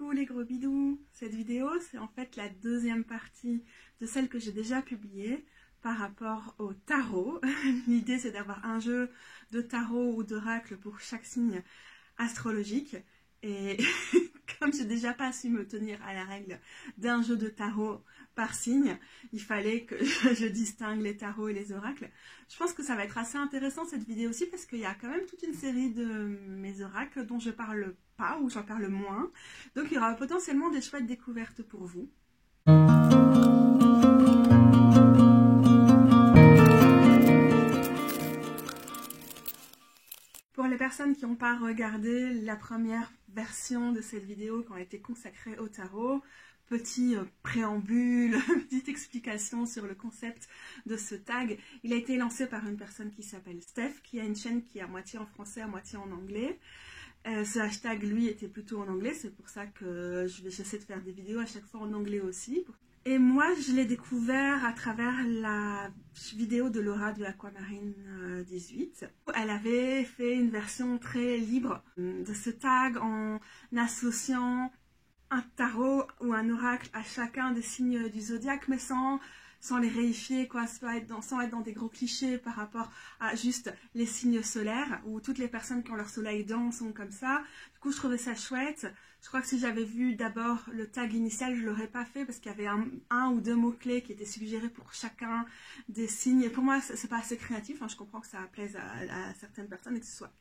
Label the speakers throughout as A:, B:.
A: Coucou les gros bidous. Cette vidéo, c'est en fait la deuxième partie de celle que j'ai déjà publiée par rapport au tarot. L'idée, c'est d'avoir un jeu de tarot ou d'oracle pour chaque signe astrologique. Et comme j'ai déjà pas su me tenir à la règle d'un jeu de tarot par signe, il fallait que je distingue les tarots et les oracles. Je pense que ça va être assez intéressant cette vidéo aussi parce qu'il y a quand même toute une série de mes oracles dont je parle pas ou j'en parle moins. Donc il y aura potentiellement des chouettes découvertes pour vous. Pour les personnes qui n'ont pas regardé la première version de cette vidéo qui a été consacrée au tarot, petit préambule, petite explication sur le concept de ce tag. Il a été lancé par une personne qui s'appelle Steph, qui a une chaîne qui est à moitié en français, à moitié en anglais. Ce hashtag, lui, était plutôt en anglais, c'est pour ça que j'essaie de faire des vidéos à chaque fois en anglais aussi. Et moi, je l'ai découvert à travers la vidéo de Laura de Aquamarine 18. Elle avait fait une version très libre de ce tag en associant un tarot ou un oracle à chacun des signes du zodiaque, mais sans les réifier, quoi, sans être dans des gros clichés par rapport à juste les signes solaires, où toutes les personnes qui ont leur soleil dans sont comme ça. Du coup, je trouvais ça chouette. Je crois que si j'avais vu d'abord le tag initial, je ne l'aurais pas fait parce qu'il y avait un ou deux mots-clés qui étaient suggérés pour chacun des signes. Et pour moi, c'est pas assez créatif. Hein. Je comprends que ça plaise à certaines personnes et que ce soit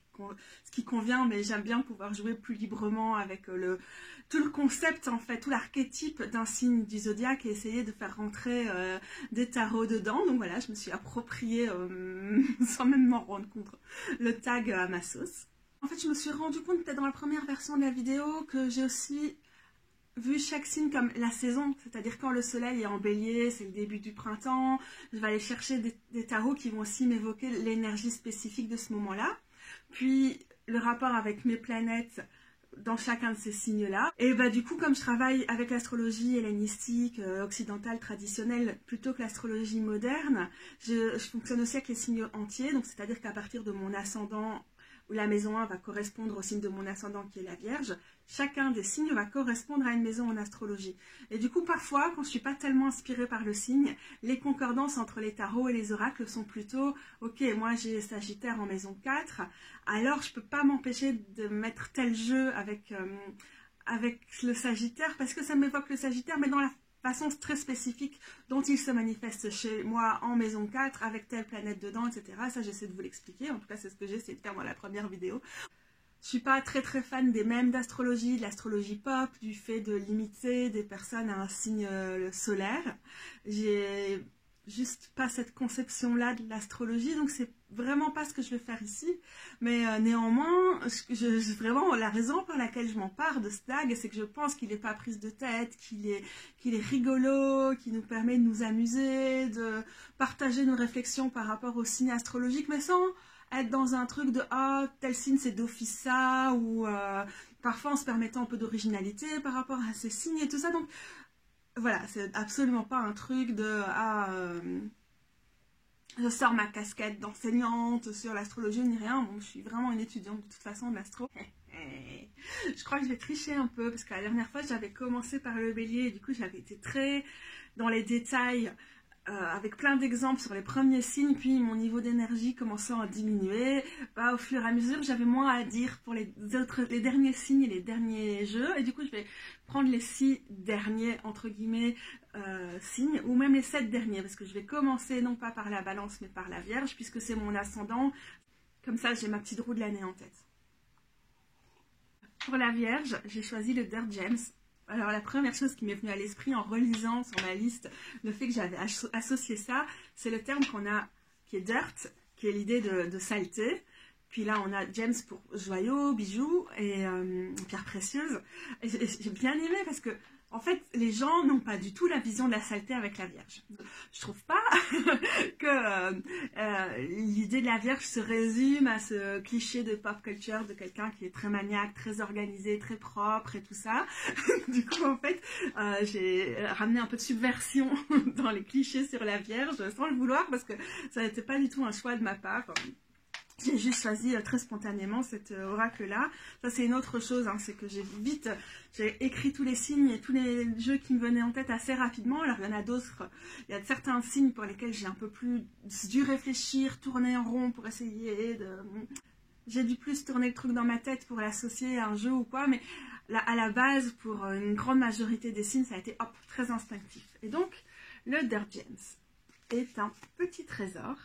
A: ce qui convient, mais j'aime bien pouvoir jouer plus librement avec tout le concept, en fait, tout l'archétype d'un signe du zodiaque et essayer de faire rentrer des tarots dedans. Donc voilà, je me suis approprié, sans même m'en rendre compte, le tag à ma sauce. En fait, je me suis rendu compte peut-être dans la première version de la vidéo que j'ai aussi vu chaque signe comme la saison, c'est-à-dire quand le soleil est en bélier, c'est le début du printemps, je vais aller chercher des tarots qui vont aussi m'évoquer l'énergie spécifique de ce moment-là. Puis le rapport avec mes planètes dans chacun de ces signes-là. Et bah du coup, comme je travaille avec l'astrologie hellénistique, occidentale, traditionnelle, plutôt que l'astrologie moderne, je fonctionne aussi avec les signes entiers, donc c'est-à-dire qu'à partir de mon ascendant, où la maison 1 va correspondre au signe de mon ascendant qui est la Vierge, chacun des signes va correspondre à une maison en astrologie. Et du coup, parfois, quand je ne suis pas tellement inspirée par le signe, les concordances entre les tarots et les oracles sont plutôt « Ok, moi j'ai Sagittaire en maison 4, alors je ne peux pas m'empêcher de mettre tel jeu avec le Sagittaire, parce que ça m'évoque le Sagittaire, mais dans la façon très spécifique dont il se manifeste chez moi en maison 4 avec telle planète dedans, etc. Ça, j'essaie de vous l'expliquer. En tout cas, c'est ce que j'ai essayé de faire dans la première vidéo. Je suis pas très fan des mèmes d'astrologie, de l'astrologie pop, du fait de limiter des personnes à un signe solaire. J'ai juste pas cette conception-là de l'astrologie, donc c'est vraiment pas ce que je vais faire ici. Mais néanmoins, vraiment la raison pour laquelle je m'empare de ce tag, c'est que je pense qu'il n'est pas prise de tête, qu'il est rigolo, qu'il nous permet de nous amuser, de partager nos réflexions par rapport aux signes astrologiques, mais sans être dans un truc de « Ah, tel signe c'est d'office ça » ou parfois en se permettant un peu d'originalité par rapport à ces signes et tout ça. Donc voilà, c'est absolument pas un truc de je sors ma casquette d'enseignante sur l'astrologie ni rien. Bon, je suis vraiment une étudiante de toute façon de l'astro. Je crois que je vais tricher un peu parce que la dernière fois j'avais commencé par le bélier et du coup j'avais été très dans les détails avec plein d'exemples sur les premiers signes, puis mon niveau d'énergie commençant à diminuer. Au fur et à mesure, j'avais moins à dire pour les derniers signes et les derniers jeux, et du coup, je vais prendre les 6 derniers, entre guillemets, signes, ou même les 7 derniers, parce que je vais commencer non pas par la balance, mais par la Vierge, puisque c'est mon ascendant. Comme ça, j'ai ma petite roue de l'année en tête. Pour la Vierge, j'ai choisi le Dirt Gems. Alors la première chose qui m'est venue à l'esprit en relisant sur ma liste le fait que j'avais associé ça, c'est le terme qu'on a qui est dirt, qui est l'idée de saleté. Puis là on a gems pour joyaux, bijoux et pierres précieuses. Et j'ai bien aimé parce que en fait les gens n'ont pas du tout la vision de la saleté avec la Vierge. Je trouve pas que l'idée de la Vierge se résume à ce cliché de pop culture de quelqu'un qui est très maniaque, très organisé, très propre et tout ça. Du coup en fait j'ai ramené un peu de subversion dans les clichés sur la Vierge sans le vouloir parce que ça n'était pas du tout un choix de ma part. J'ai juste choisi très spontanément cet oracle-là. Ça, c'est une autre chose, hein, c'est que j'ai écrit tous les signes et tous les jeux qui me venaient en tête assez rapidement. Alors, il y en a d'autres, il y a certains signes pour lesquels j'ai un peu plus dû réfléchir, tourner en rond pour essayer de... J'ai dû plus tourner le truc dans ma tête pour l'associer à un jeu ou quoi, mais là, à la base, pour une grande majorité des signes, ça a été, hop, très instinctif. Et donc, le Dergiens est un petit trésor.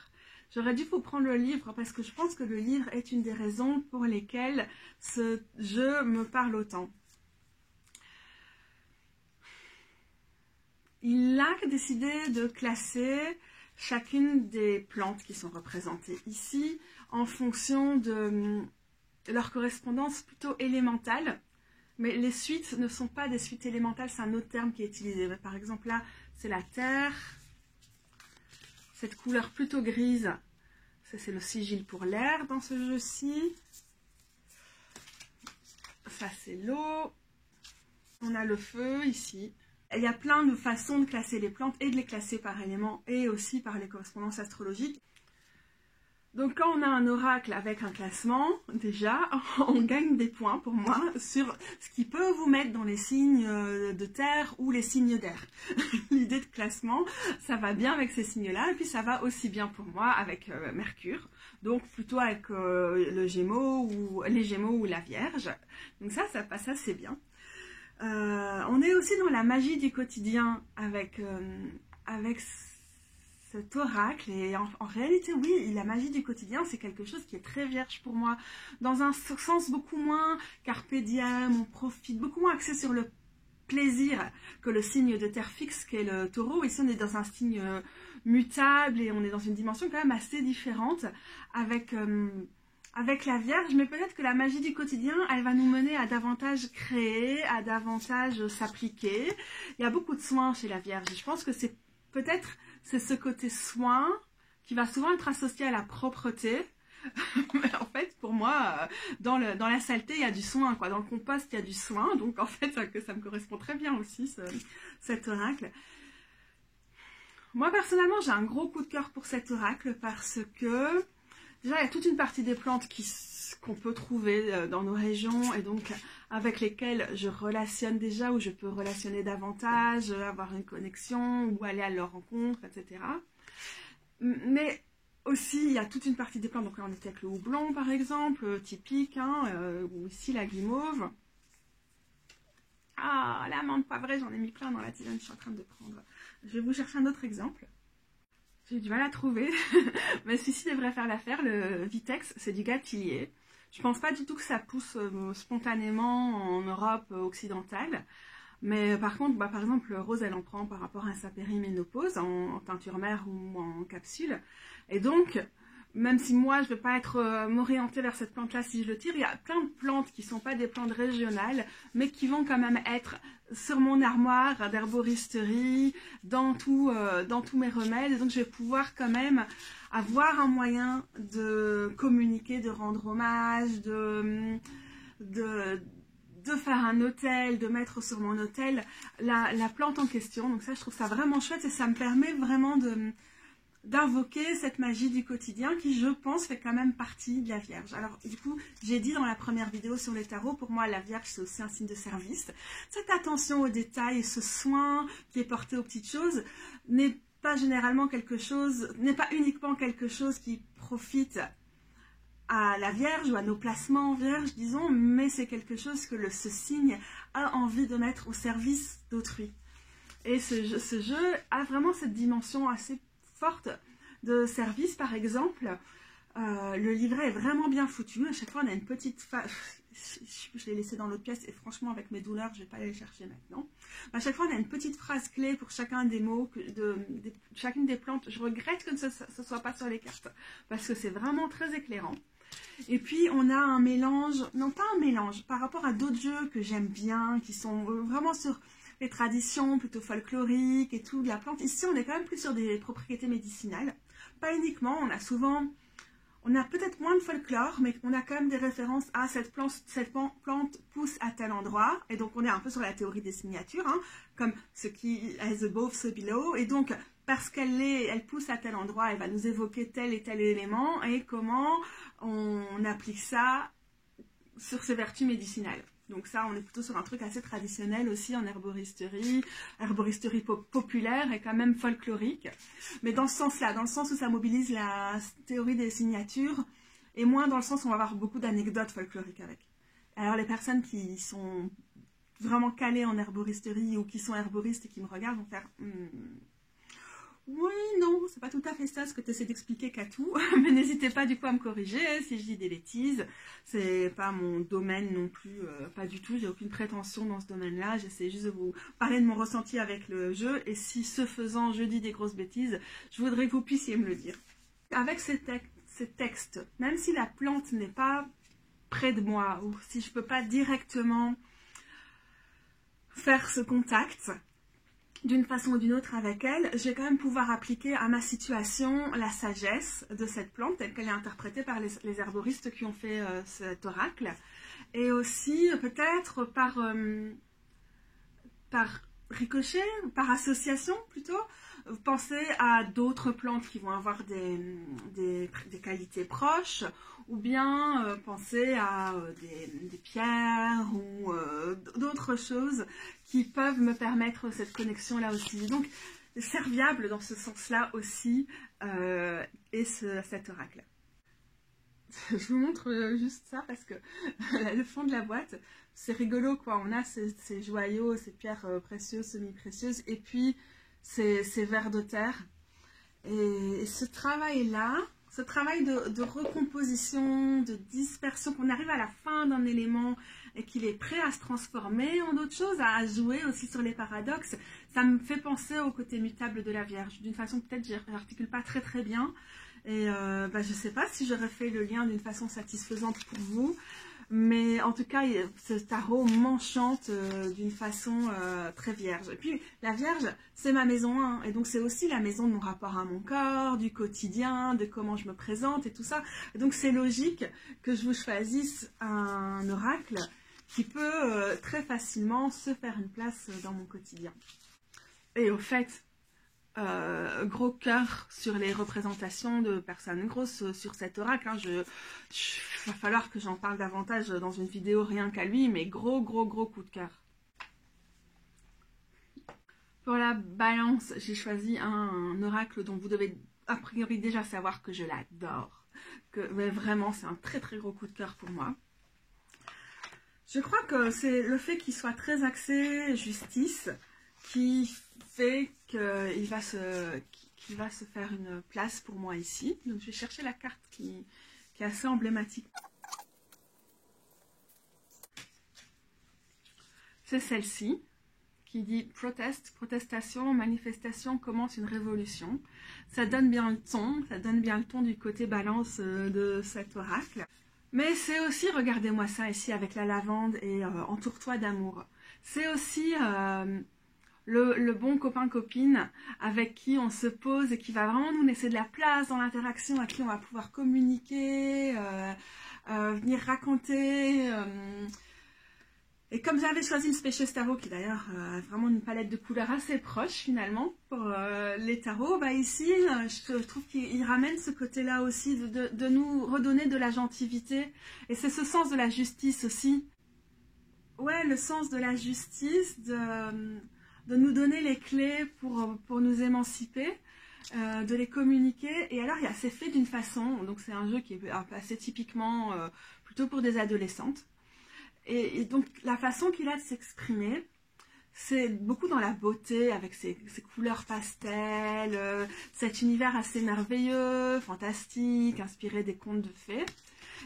A: J'aurais dû vous prendre le livre parce que je pense que le livre est une des raisons pour lesquelles ce jeu me parle autant. Il a décidé de classer chacune des plantes qui sont représentées ici en fonction de leur correspondance plutôt élémentale. Mais les suites ne sont pas des suites élémentales, c'est un autre terme qui est utilisé. Par exemple là, c'est la terre. Cette couleur plutôt grise, ça c'est le sigil pour l'air dans ce jeu-ci. Ça c'est l'eau. On a le feu ici. Il y a plein de façons de classer les plantes et de les classer par éléments et aussi par les correspondances astrologiques. Donc quand on a un oracle avec un classement, déjà, on gagne des points pour moi sur ce qui peut vous mettre dans les signes de terre ou les signes d'air. L'idée de classement, ça va bien avec ces signes-là, et puis ça va aussi bien pour moi avec Mercure, donc plutôt avec les Gémeaux ou la Vierge. Donc ça passe assez bien. On est aussi dans la magie du quotidien avec cet oracle, et en réalité oui, la magie du quotidien c'est quelque chose qui est très vierge pour moi, dans un sens beaucoup moins carpe diem, on profite, beaucoup moins axé sur le plaisir que le signe de terre fixe qu'est le taureau. Ici on est dans un signe mutable et on est dans une dimension quand même assez différente avec la Vierge, mais peut-être que la magie du quotidien, elle va nous mener à davantage créer, à davantage s'appliquer. Il y a beaucoup de soins chez la Vierge, je pense que c'est peut-être ce côté soin qui va souvent être associé à la propreté. Mais en fait, pour moi, dans la saleté, il y a du soin, quoi. Dans le compost, il y a du soin. Donc, en fait, ça me correspond très bien aussi, cet oracle. Moi, personnellement, j'ai un gros coup de cœur pour cet oracle parce que, déjà, il y a toute une partie des plantes qu'on peut trouver dans nos régions et donc avec lesquelles je relationne déjà, ou je peux relationner davantage, avoir une connexion ou aller à leur rencontre, etc. Mais aussi, il y a toute une partie des plantes, donc là on était avec le houblon par exemple, typique, hein, ou ici la guimauve. Ah, la menthe poivrée, j'en ai mis plein dans la tisane, je suis en train de prendre. Je vais vous chercher un autre exemple. J'ai du mal à trouver, mais celui-ci devrait faire l'affaire, le Vitex, c'est du gâtillier. Je pense pas du tout que ça pousse spontanément en Europe occidentale. Mais par contre, par exemple, Rose, elle en prend par rapport à sa périménopause, en teinture mère ou en capsule. Et donc, même si moi, je ne vais pas m'orienter vers cette plante-là si je le tire, il y a plein de plantes qui ne sont pas des plantes régionales, mais qui vont quand même être sur mon armoire d'herboristerie, dans tous mes remèdes. Et donc, je vais pouvoir quand même avoir un moyen de communiquer, de rendre hommage, de faire un autel, de mettre sur mon autel la plante en question. Donc ça, je trouve ça vraiment chouette et ça me permet vraiment d'invoquer cette magie du quotidien qui, je pense, fait quand même partie de la Vierge. Alors, du coup, j'ai dit dans la première vidéo sur les tarots, pour moi, la Vierge, c'est aussi un signe de service. Cette attention aux détails et ce soin qui est porté aux petites choses n'est pas généralement quelque chose, n'est pas uniquement quelque chose qui profite à la Vierge ou à nos placements Vierge, disons, mais c'est quelque chose que ce signe a envie de mettre au service d'autrui. Et ce jeu a vraiment cette dimension assez forte de service. Par exemple, le livret est vraiment bien foutu. À chaque fois, on a une petite je l'ai laissé dans l'autre pièce et franchement, avec mes douleurs, je ne vais pas aller le chercher maintenant. À chaque fois, on a une petite phrase clé pour chacun des mots, chacune des plantes. Je regrette que ce ne soit pas sur les cartes parce que c'est vraiment très éclairant. Et puis, on a un mélange, non pas un mélange, par rapport à d'autres jeux que j'aime bien, qui sont vraiment sur les traditions plutôt folkloriques et tout de la plante. Ici, on est quand même plus sur des propriétés médicinales. Pas uniquement, on a peut-être moins de folklore, mais on a quand même des références à cette plante pousse à tel endroit. Et donc, on est un peu sur la théorie des signatures, hein, comme ce qui as above, so below. Et donc, parce elle pousse à tel endroit, elle va nous évoquer tel et tel élément et comment on applique ça sur ses vertus médicinales. Donc ça, on est plutôt sur un truc assez traditionnel aussi en herboristerie, populaire et quand même folklorique. Mais dans ce sens-là, dans le sens où ça mobilise la théorie des signatures, et moins dans le sens où on va avoir beaucoup d'anecdotes folkloriques avec. Alors les personnes qui sont vraiment calées en herboristerie ou qui sont herboristes et qui me regardent vont faire oui, non, c'est pas tout à fait ça ce que tu essaies d'expliquer Katou, mais n'hésitez pas du coup à me corriger si je dis des bêtises. C'est pas mon domaine non plus, pas du tout, j'ai aucune prétention dans ce domaine-là. J'essaie juste de vous parler de mon ressenti avec le jeu, et si ce faisant je dis des grosses bêtises, je voudrais que vous puissiez me le dire. Avec ces textes, même si la plante n'est pas près de moi, ou si je peux pas directement faire ce contact, d'une façon ou d'une autre avec elle, je vais quand même pouvoir appliquer à ma situation la sagesse de cette plante telle qu'elle est interprétée par les herboristes qui ont fait cet oracle. Et aussi peut-être par ricochet, par association plutôt, penser à d'autres plantes qui vont avoir des qualités proches, ou bien penser à des pierres ou d'autres choses qui peuvent me permettre cette connexion-là aussi. Donc, serviable dans ce sens-là aussi est cet oracle. Je vous montre juste ça parce que le fond de la boîte, c'est rigolo quoi. On a ces joyaux, ces pierres précieuses, semi-précieuses, et puis ces vers de terre. Et ce travail-là, ce travail de recomposition, de dispersion, qu'on arrive à la fin d'un élément et qu'il est prêt à se transformer en d'autres choses, à jouer aussi sur les paradoxes, ça me fait penser au côté mutable de la Vierge. D'une façon, peut-être, j'articule pas très très bien. Et je ne sais pas si j'aurais fait le lien d'une façon satisfaisante pour vous, mais en tout cas, ce tarot m'enchante d'une façon très vierge. Et puis, la Vierge, c'est ma maison 1, et donc c'est aussi la maison de mon rapport à mon corps, du quotidien, de comment je me présente et tout ça. Et donc, c'est logique que je vous choisisse un oracle qui peut très facilement se faire une place dans mon quotidien. Et au fait, gros cœur sur les représentations de personnes grosses sur cet oracle. Hein. Va falloir que j'en parle davantage dans une vidéo rien qu'à lui, mais gros coup de cœur. Pour la balance, j'ai choisi un oracle dont vous devez a priori déjà savoir que je l'adore. Mais vraiment, c'est un très gros coup de cœur pour moi. Je crois que c'est le fait qu'il soit très axé justice qui fait qu'il va se faire une place pour moi ici. Donc je vais chercher la carte qui est assez emblématique. C'est celle-ci qui dit protestation, manifestation commence une révolution. Ça donne bien le ton du côté balance de cet oracle. Mais c'est aussi, regardez-moi ça ici avec la lavande et entoure-toi d'amour. C'est aussi le bon copain-copine avec qui on se pose et qui va vraiment nous laisser de la place dans l'interaction, à qui on va pouvoir communiquer, venir raconter. Et comme j'avais choisi le Spacious Tarot, qui d'ailleurs a vraiment une palette de couleurs assez proche finalement pour les tarots, bah ici je trouve qu'il ramène ce côté-là aussi de nous redonner de la gentilité. Et c'est ce sens de la justice aussi. Ouais, le sens de la justice, de nous donner les clés pour nous émanciper, de les communiquer. Et alors, c'est fait d'une façon, donc c'est un jeu qui est assez typiquement plutôt pour des adolescentes. Et donc, la façon qu'il a de s'exprimer, c'est beaucoup dans la beauté, avec ses couleurs pastel, cet univers assez merveilleux, fantastique, inspiré des contes de fées.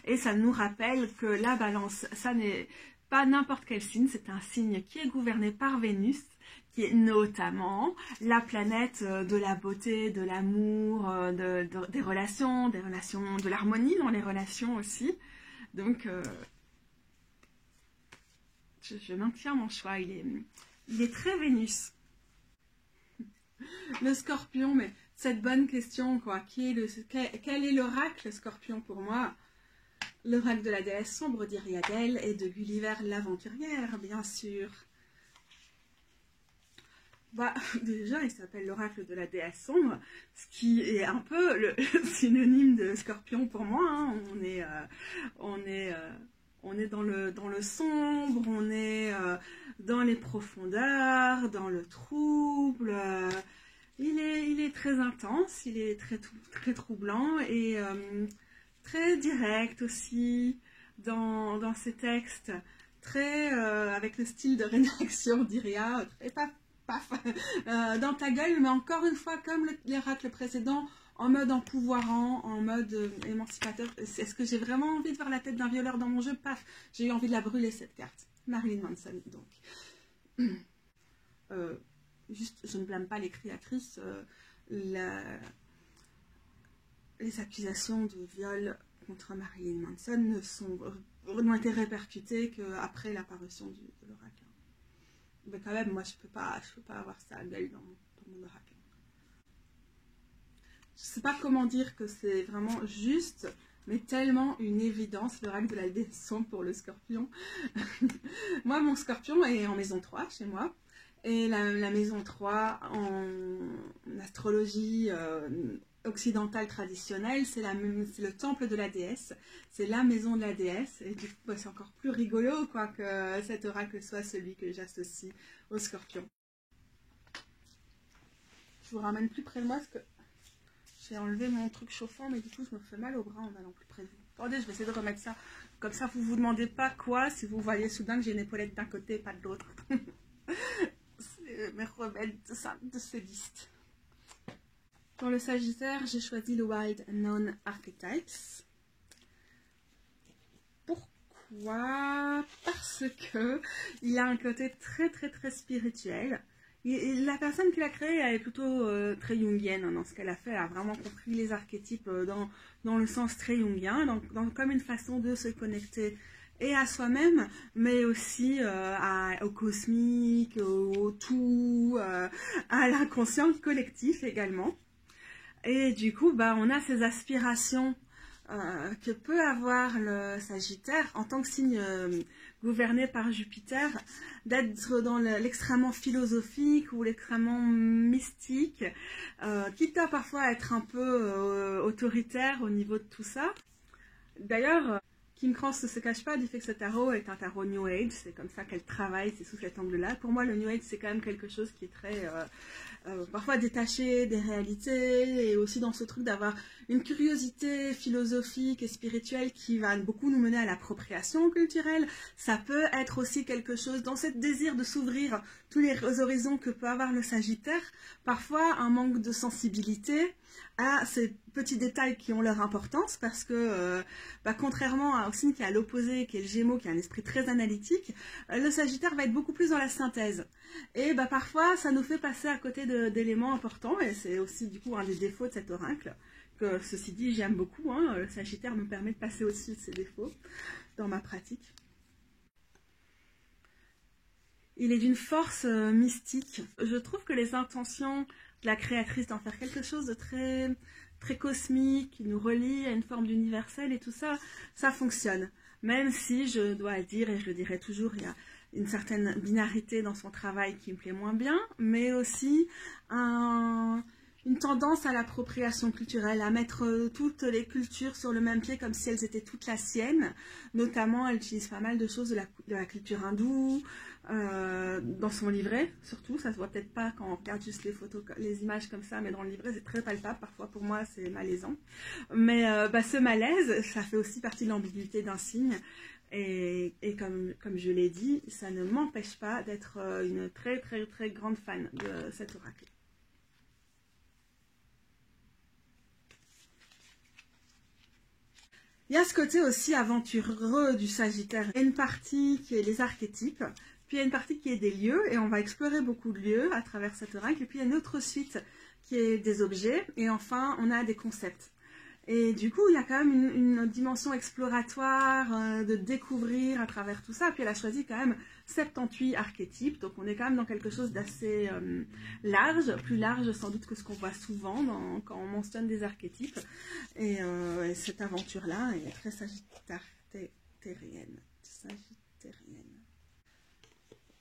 A: Et ça nous rappelle que la balance, ça n'est pas n'importe quel signe, c'est un signe qui est gouverné par Vénus, qui est notamment la planète de la beauté, de l'amour, des relations, de l'harmonie dans les relations aussi. Donc, je maintiens mon choix, il est très Vénus. Le Scorpion, mais cette bonne question, quoi. Quel est l'oracle Scorpion pour moi? L'oracle de la déesse sombre d'Iriadel et de Gulliver l'aventurière, bien sûr. Bah, déjà, il s'appelle l'oracle de la déesse sombre, ce qui est un peu le synonyme de Scorpion pour moi. Hein. On est dans le sombre, on est dans les profondeurs, dans le trouble. Il est très intense, il est très troublant et très direct aussi dans ses textes, très avec le style de rédaction d'Iria, très paf, dans ta gueule, mais encore une fois, comme l'oracle précédent, en mode empouvoirant, en mode émancipateur. Est-ce que j'ai vraiment envie de voir la tête d'un violeur dans mon jeu? Paf, j'ai eu envie de la brûler cette carte. Marilyn Manson, donc. Juste, je ne blâme pas les créatrices. Les accusations de viol contre Marilyn Manson n'ont été répercutées qu'après l'apparition de l'oracle. Mais quand même, moi, je peux pas avoir ça à gueule dans mon oracle. Je sais pas comment dire que c'est vraiment juste, mais tellement une évidence, l'oracle de la décision pour le Scorpion. Moi, mon Scorpion est en maison 3 chez moi. Et la maison 3, en astrologie occidentale traditionnelle, c'est le temple de la déesse. C'est la maison de la déesse. Et du coup, bah, c'est encore plus rigolo quoi, que cet oracle soit celui que j'associe au Scorpion. Je vous ramène plus près de moi parce que j'ai enlevé mon truc chauffant, mais du coup, je me fais mal au bras en allant plus près de vous. Attendez, je vais essayer de remettre ça. Comme ça, vous vous demandez pas quoi si vous voyez soudain que j'ai une épaulette d'un côté et pas de l'autre. C'est mes remèdes de ces listes. Pour le Sagittaire, j'ai choisi le Wild Unknown Archetypes. Pourquoi? Parce que il a un côté très spirituel. La personne qui l'a créé, elle est plutôt très jungienne dans ce qu'elle a fait. Elle a vraiment compris les archétypes dans le sens très jungien, comme une façon de se connecter et à soi-même, mais aussi au cosmique, au tout, à l'inconscient collectif également. Et du coup, bah, on a ces aspirations que peut avoir le Sagittaire en tant que signe gouverné par Jupiter, d'être dans l'extrêmement philosophique ou l'extrêmement mystique, quitte à parfois être un peu autoritaire au niveau de tout ça. D'ailleurs, Kim Krans ne se cache pas du fait que ce tarot est un tarot New Age, c'est comme ça qu'elle travaille, c'est sous cet angle-là. Pour moi, le New Age, c'est quand même quelque chose qui est très, parfois détaché des réalités, et aussi dans ce truc d'avoir une curiosité philosophique et spirituelle qui va beaucoup nous mener à l'appropriation culturelle. Ça peut être aussi quelque chose, dans ce désir de s'ouvrir tous les horizons que peut avoir le Sagittaire, parfois un manque de sensibilité à ces petits détails qui ont leur importance, parce que contrairement au signe qui est à l'opposé, qui est le Gémeaux, qui a un esprit très analytique, le Sagittaire va être beaucoup plus dans la synthèse. Et parfois, ça nous fait passer à côté d'éléments importants, et c'est aussi du coup un des défauts de cet oracle, que ceci dit, j'aime beaucoup. Hein, le Sagittaire me permet de passer au-dessus de ses défauts dans ma pratique. Il est d'une force mystique. Je trouve que les intentions de la créatrice d'en faire quelque chose de très cosmique, qui nous relie à une forme d'universel et tout ça, ça fonctionne. Même si, je dois le dire, et je le dirai toujours, il y a une certaine binarité dans son travail qui me plaît moins bien, mais aussi une tendance à l'appropriation culturelle, à mettre toutes les cultures sur le même pied comme si elles étaient toutes la sienne. Notamment, elle utilise pas mal de choses de la culture hindoue, dans son livret, surtout. Ça se voit peut-être pas quand on regarde juste les photos, les images comme ça, mais dans le livret, c'est très palpable. Parfois, pour moi, c'est malaisant. Mais ce malaise, ça fait aussi partie de l'ambiguïté d'un signe. Et comme je l'ai dit, ça ne m'empêche pas d'être une très grande fan de cet oracle. Il y a ce côté aussi aventureux du Sagittaire. Il y a une partie qui est les archétypes, puis il y a une partie qui est des lieux, et on va explorer beaucoup de lieux à travers cet oracle, et puis il y a une autre suite qui est des objets, et enfin on a des concepts. Et du coup, il y a quand même une dimension exploratoire, de découvrir à travers tout ça. Puis elle a choisi quand même 78 archétypes, donc on est quand même dans quelque chose d'assez large, plus large sans doute que ce qu'on voit souvent quand on mentionne des archétypes. Et cette aventure-là est très sagittarienne.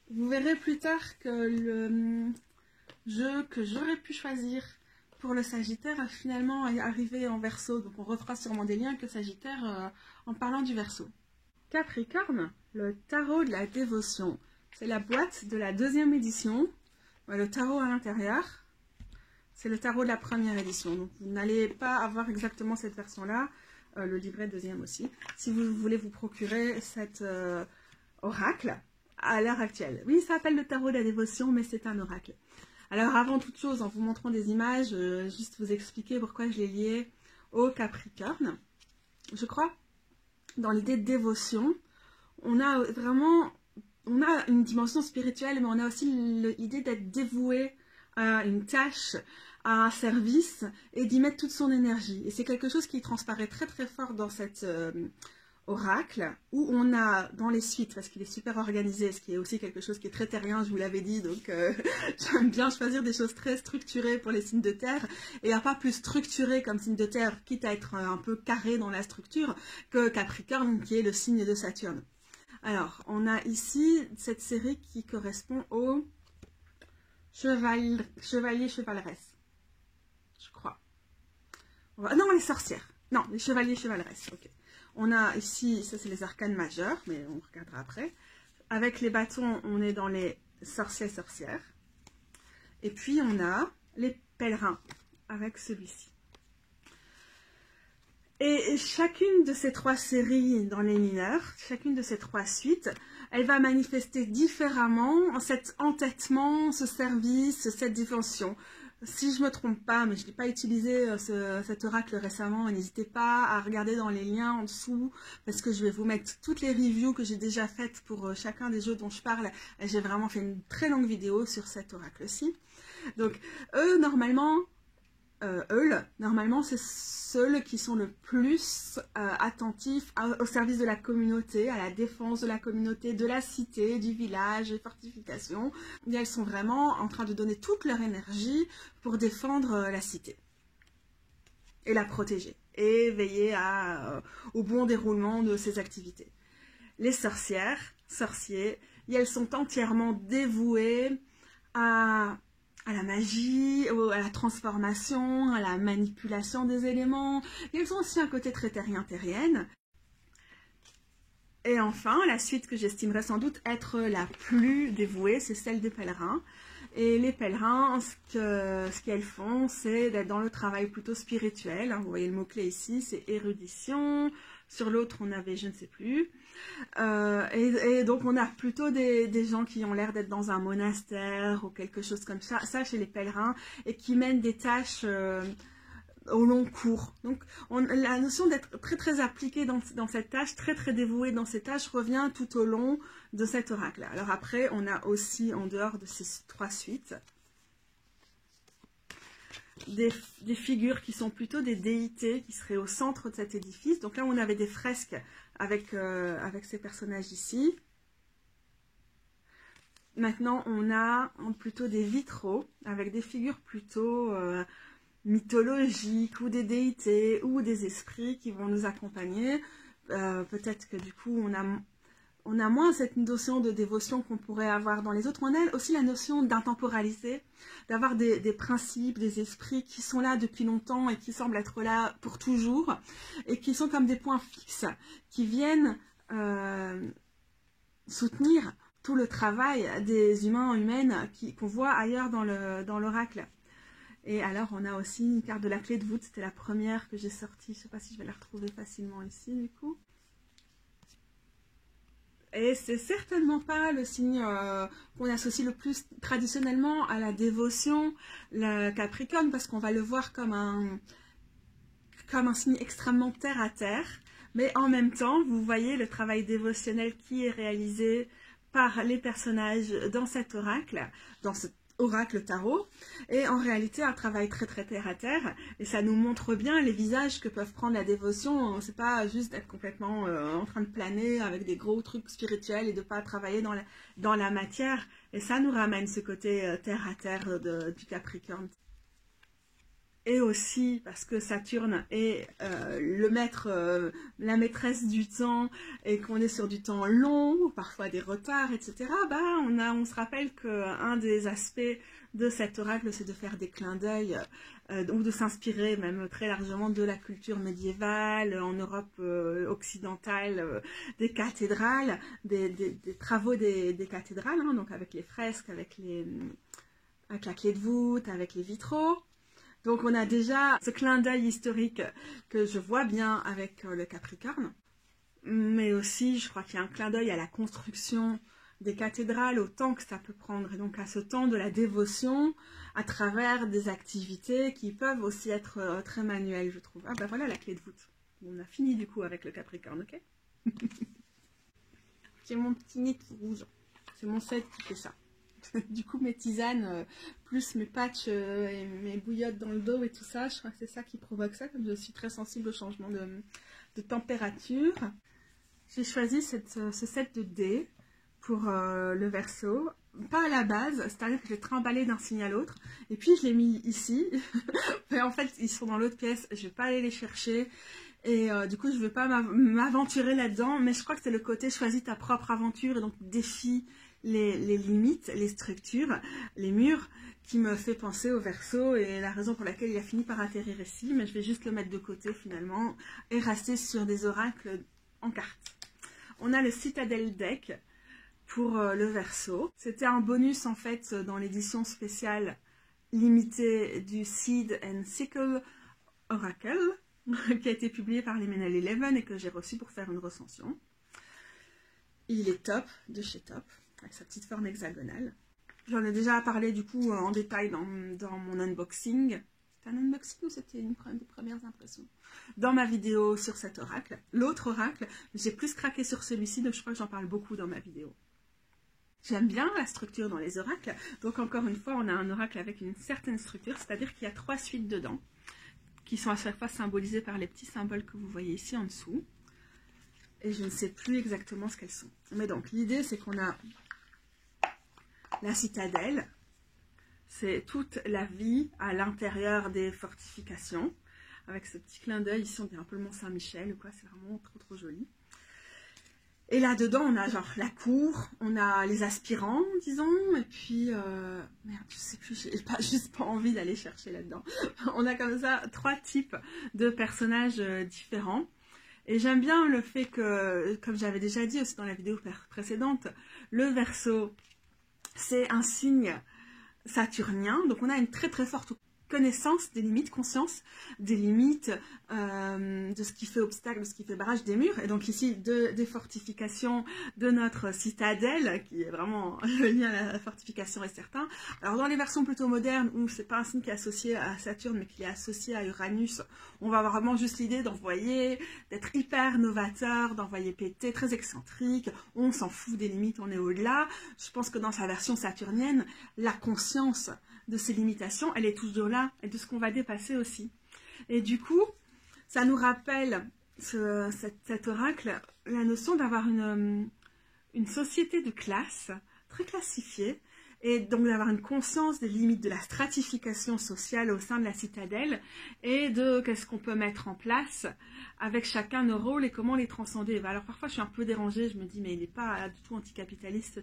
A: Vous verrez plus tard que le jeu que j'aurais pu choisir pour le Sagittaire a finalement arrivé en Verseau, donc on refera sûrement des liens avec le Sagittaire en parlant du Verseau. Capricorne, le tarot de la dévotion. C'est la boîte de la 2e édition. Le tarot à l'intérieur, c'est le tarot de la 1re édition. Donc vous n'allez pas avoir exactement cette version-là, le livret 2e aussi, si vous voulez vous procurer cet oracle à l'heure actuelle. Oui, ça s'appelle le tarot de la dévotion, mais c'est un oracle. Alors avant toute chose, en vous montrant des images, juste vous expliquer pourquoi je l'ai lié au Capricorne. Je crois, dans l'idée de dévotion, on a une dimension spirituelle, mais on a aussi l'idée d'être dévoué à une tâche, à un service, et d'y mettre toute son énergie. Et c'est quelque chose qui transparaît très très fort dans cet oracle, où on a dans les suites, parce qu'il est super organisé, ce qui est aussi quelque chose qui est très terrien, je vous l'avais dit, donc j'aime bien choisir des choses très structurées pour les signes de terre, et il n'y a pas plus structuré comme signe de terre, quitte à être un peu carré dans la structure, que Capricorne, qui est le signe de Saturne. Alors, on a ici cette série qui correspond au chevalier-chevaleresse, je crois. Non, les sorcières. Non, les chevaliers-chevaleresses, ok. On a ici, ça c'est les arcanes majeurs, mais on regardera après. Avec les bâtons, on est dans les sorciers-sorcières. Et puis on a les pèlerins, avec celui-ci. Et chacune de ces 3 séries dans les mineurs, chacune de ces 3 suites, elle va manifester différemment cet entêtement, ce service, cette dévotion. Si je ne me trompe pas, mais je n'ai pas utilisé cet oracle récemment, n'hésitez pas à regarder dans les liens en dessous, parce que je vais vous mettre toutes les reviews que j'ai déjà faites pour chacun des jeux dont je parle. J'ai vraiment fait une très longue vidéo sur cet oracle-ci. Donc, normalement, c'est ceux qui sont le plus attentifs au service de la communauté, à la défense de la communauté, de la cité, du village, des fortifications. Et elles sont vraiment en train de donner toute leur énergie pour défendre la cité et la protéger et veiller au bon déroulement de ses activités. Les sorcières, sorciers, elles sont entièrement dévouées à la magie, à la transformation, à la manipulation des éléments. Ils ont aussi un côté très terrienne. Et enfin, la suite que j'estimerais sans doute être la plus dévouée, c'est celle des pèlerins. Et les pèlerins, ce qu'elles font, c'est d'être dans le travail plutôt spirituel. Vous voyez le mot-clé ici, c'est érudition. Sur l'autre, on avait je ne sais plus. Et donc, on a plutôt des gens qui ont l'air d'être dans un monastère ou quelque chose comme ça chez les pèlerins, et qui mènent des tâches au long cours. Donc, la notion d'être très très appliqué dans cette tâche, très très dévoué dans ces tâches, revient tout au long de cet oracle. Alors après, on a aussi, en dehors de ces 3 suites, des figures qui sont plutôt des déités qui seraient au centre de cet édifice. Donc là, on avait des fresques avec ces personnages ici. Maintenant, on a plutôt des vitraux avec des figures plutôt mythologiques, ou des déités ou des esprits qui vont nous accompagner. Peut-être que du coup, on a moins cette notion de dévotion qu'on pourrait avoir dans les autres. On a aussi la notion d'intemporalité, d'avoir des principes, des esprits qui sont là depuis longtemps et qui semblent être là pour toujours, et qui sont comme des points fixes, qui viennent soutenir tout le travail des humains, humaines qu'on voit ailleurs dans l'oracle. Et alors, on a aussi une carte de la clé de voûte, c'était la première que j'ai sortie. Je ne sais pas si je vais la retrouver facilement ici, du coup. Et c'est certainement pas le signe qu'on associe le plus traditionnellement à la dévotion, le Capricorne, parce qu'on va le voir comme un signe extrêmement terre à terre. Mais en même temps, vous voyez le travail dévotionnel qui est réalisé par les personnages dans cet oracle, dans ce oracle tarot, et en réalité un travail très très terre à terre, et ça nous montre bien les visages que peuvent prendre la dévotion. C'est pas juste d'être complètement en train de planer avec des gros trucs spirituels et de pas travailler dans la matière, et ça nous ramène ce côté terre à terre du Capricorne. Et aussi parce que Saturne est le maître, la maîtresse du temps, et qu'on est sur du temps long, parfois des retards, etc. Bah, on se rappelle qu'un des aspects de cet oracle, c'est de faire des clins d'œil, ou de s'inspirer même très largement de la culture médiévale, en Europe occidentale, des cathédrales, des travaux des cathédrales, hein, donc avec les fresques, avec la clé de voûte, avec les vitraux. Donc on a déjà ce clin d'œil historique que je vois bien avec le Capricorne, mais aussi je crois qu'il y a un clin d'œil à la construction des cathédrales, au temps que ça peut prendre, et donc à ce temps de la dévotion à travers des activités qui peuvent aussi être très manuelles, je trouve. Ah ben voilà la clé de voûte. On a fini du coup avec le Capricorne, ok? J'ai mon petit nez tout rouge, c'est mon set qui fait ça. Du coup, mes tisanes, plus mes patchs et mes bouillottes dans le dos et tout ça, je crois que c'est ça qui provoque ça, comme je suis très sensible au changement de température. J'ai choisi ce set de dés pour le Verseau, pas à la base, c'est-à-dire que j'ai trimballé d'un signe à l'autre, et puis je l'ai mis ici, mais en fait ils sont dans l'autre pièce, je vais pas aller les chercher, et du coup je vais pas m'aventurer là-dedans, mais je crois que c'est le côté choisis ta propre aventure, et donc défie les limites, les structures, les murs, qui me fait penser au Verseau, et la raison pour laquelle il a fini par atterrir ici, mais je vais juste le mettre de côté finalement, et rester sur des oracles en cartes. On a le Citadel Deck pour le Verseau. C'était un bonus en fait dans l'édition spéciale limitée du Seed and Sickle Oracle, qui a été publié par Liminal Eleven et que j'ai reçu pour faire une recension. Il est top, de chez Top, avec sa petite forme hexagonale. J'en ai déjà parlé du coup en détail dans mon unboxing. C'était un unboxing ou c'était une des premières impressions? Dans ma vidéo sur cet oracle. L'autre oracle, j'ai plus craqué sur celui-ci, donc je crois que j'en parle beaucoup dans ma vidéo. J'aime bien la structure dans les oracles, donc encore une fois, on a un oracle avec une certaine structure, c'est-à-dire qu'il y a 3 suites dedans, qui sont à chaque fois symbolisées par les petits symboles que vous voyez ici en dessous. Et je ne sais plus exactement ce qu'elles sont. Mais donc, l'idée, c'est qu'on a la citadelle, c'est toute la vie à l'intérieur des fortifications, avec ce petit clin d'œil, ici on dirait un peu le Mont-Saint-Michel ou quoi, c'est vraiment trop trop joli. Et là-dedans, on a genre la cour, on a les aspirants, disons, et puis, merde, je sais plus, j'ai juste pas envie d'aller chercher là-dedans. On a comme ça 3 types de personnages différents. Et j'aime bien le fait que, comme j'avais déjà dit aussi dans la vidéo précédente, le Verseau, c'est un signe saturnien, donc on a une très très forte connaissance des limites, conscience des limites, de ce qui fait obstacle, de ce qui fait barrage des murs, et donc ici des fortifications de notre citadelle, qui est vraiment le lien à la fortification est certain. Alors dans les versions plutôt modernes, où c'est pas un signe qui est associé à Saturne, mais qui est associé à Uranus, on va avoir vraiment juste l'idée d'envoyer, d'être hyper novateur, d'envoyer péter, très excentrique, on s'en fout des limites, on est au-delà. Je pense que dans sa version saturnienne, la conscience de ces limitations, elle est toujours là, et de ce qu'on va dépasser aussi. Et du coup, ça nous rappelle, cet oracle, la notion d'avoir une société de classe, très classifiée, et donc d'avoir une conscience des limites de la stratification sociale au sein de la citadelle, et de qu'est-ce qu'on peut mettre en place avec chacun nos rôles et comment les transcender. Alors parfois je suis un peu dérangée, je me dis mais il n'est pas du tout anticapitaliste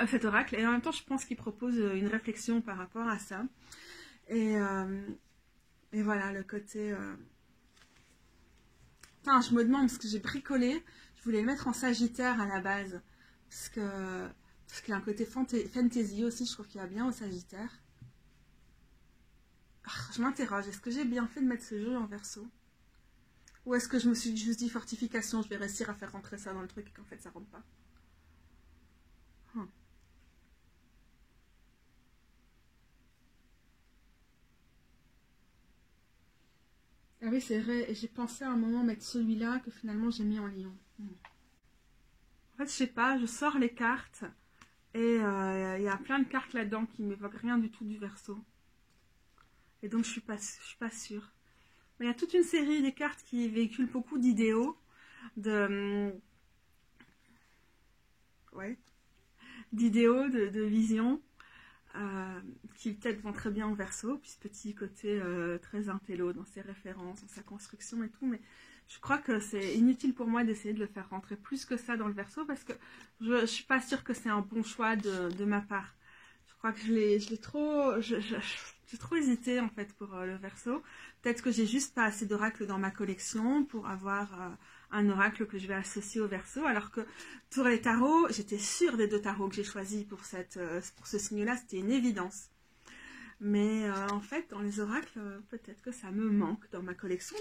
A: cet oracle, et en même temps je pense qu'il propose une réflexion par rapport à ça. Et voilà le côté... Enfin, je me demande, parce que j'ai bricolé, je voulais le mettre en Sagittaire à la base, parce qu'il y a un côté fantasy aussi, je trouve qu'il y a bien au Sagittaire. Je m'interroge, est-ce que j'ai bien fait de mettre ce jeu en Verseau? Ou est-ce que je me suis juste dit fortification, je vais réussir à faire rentrer ça dans le truc et qu'en fait ça rentre pas? Ah oui, c'est vrai, et j'ai pensé à un moment mettre celui-là que finalement j'ai mis en lion. En fait, je sais pas, je sors les cartes Et il y a plein de cartes là-dedans qui m'évoquent rien du tout du Verseau. Et donc je suis pas sûre. Mais il y a toute une série des cartes qui véhiculent beaucoup d'idéaux, de visions, qui peut-être vont très bien au Verseau, puis ce petit côté très intello dans ses références, dans sa construction et tout, mais je crois que c'est inutile pour moi d'essayer de le faire rentrer plus que ça dans le Verseau, parce que je suis pas sûre que c'est un bon choix de ma part. Je crois que j'ai trop hésité en fait pour le Verseau. Peut-être que j'ai juste pas assez d'oracles dans ma collection pour avoir un oracle que je vais associer au Verseau, alors que pour les tarots, j'étais sûre des 2 tarots que j'ai choisis pour ce signe-là, c'était une évidence. Mais en fait, dans les oracles, peut-être que ça me manque dans ma collection.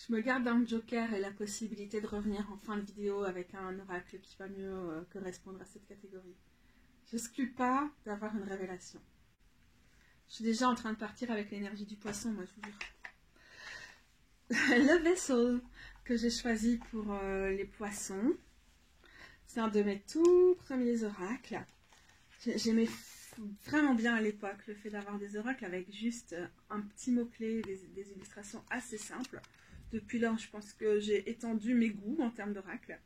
A: Je me garde un joker et la possibilité de revenir en fin de vidéo avec un oracle qui va mieux correspondre à cette catégorie. Je n'exclus pas d'avoir une révélation. Je suis déjà en train de partir avec l'énergie du poisson, moi je vous jure. Le vaisseau que j'ai choisi pour les poissons, c'est un de mes tout premiers oracles. J'aimais vraiment bien à l'époque le fait d'avoir des oracles avec juste un petit mot-clé, des illustrations assez simples. Depuis là, je pense que j'ai étendu mes goûts en termes d'oracles.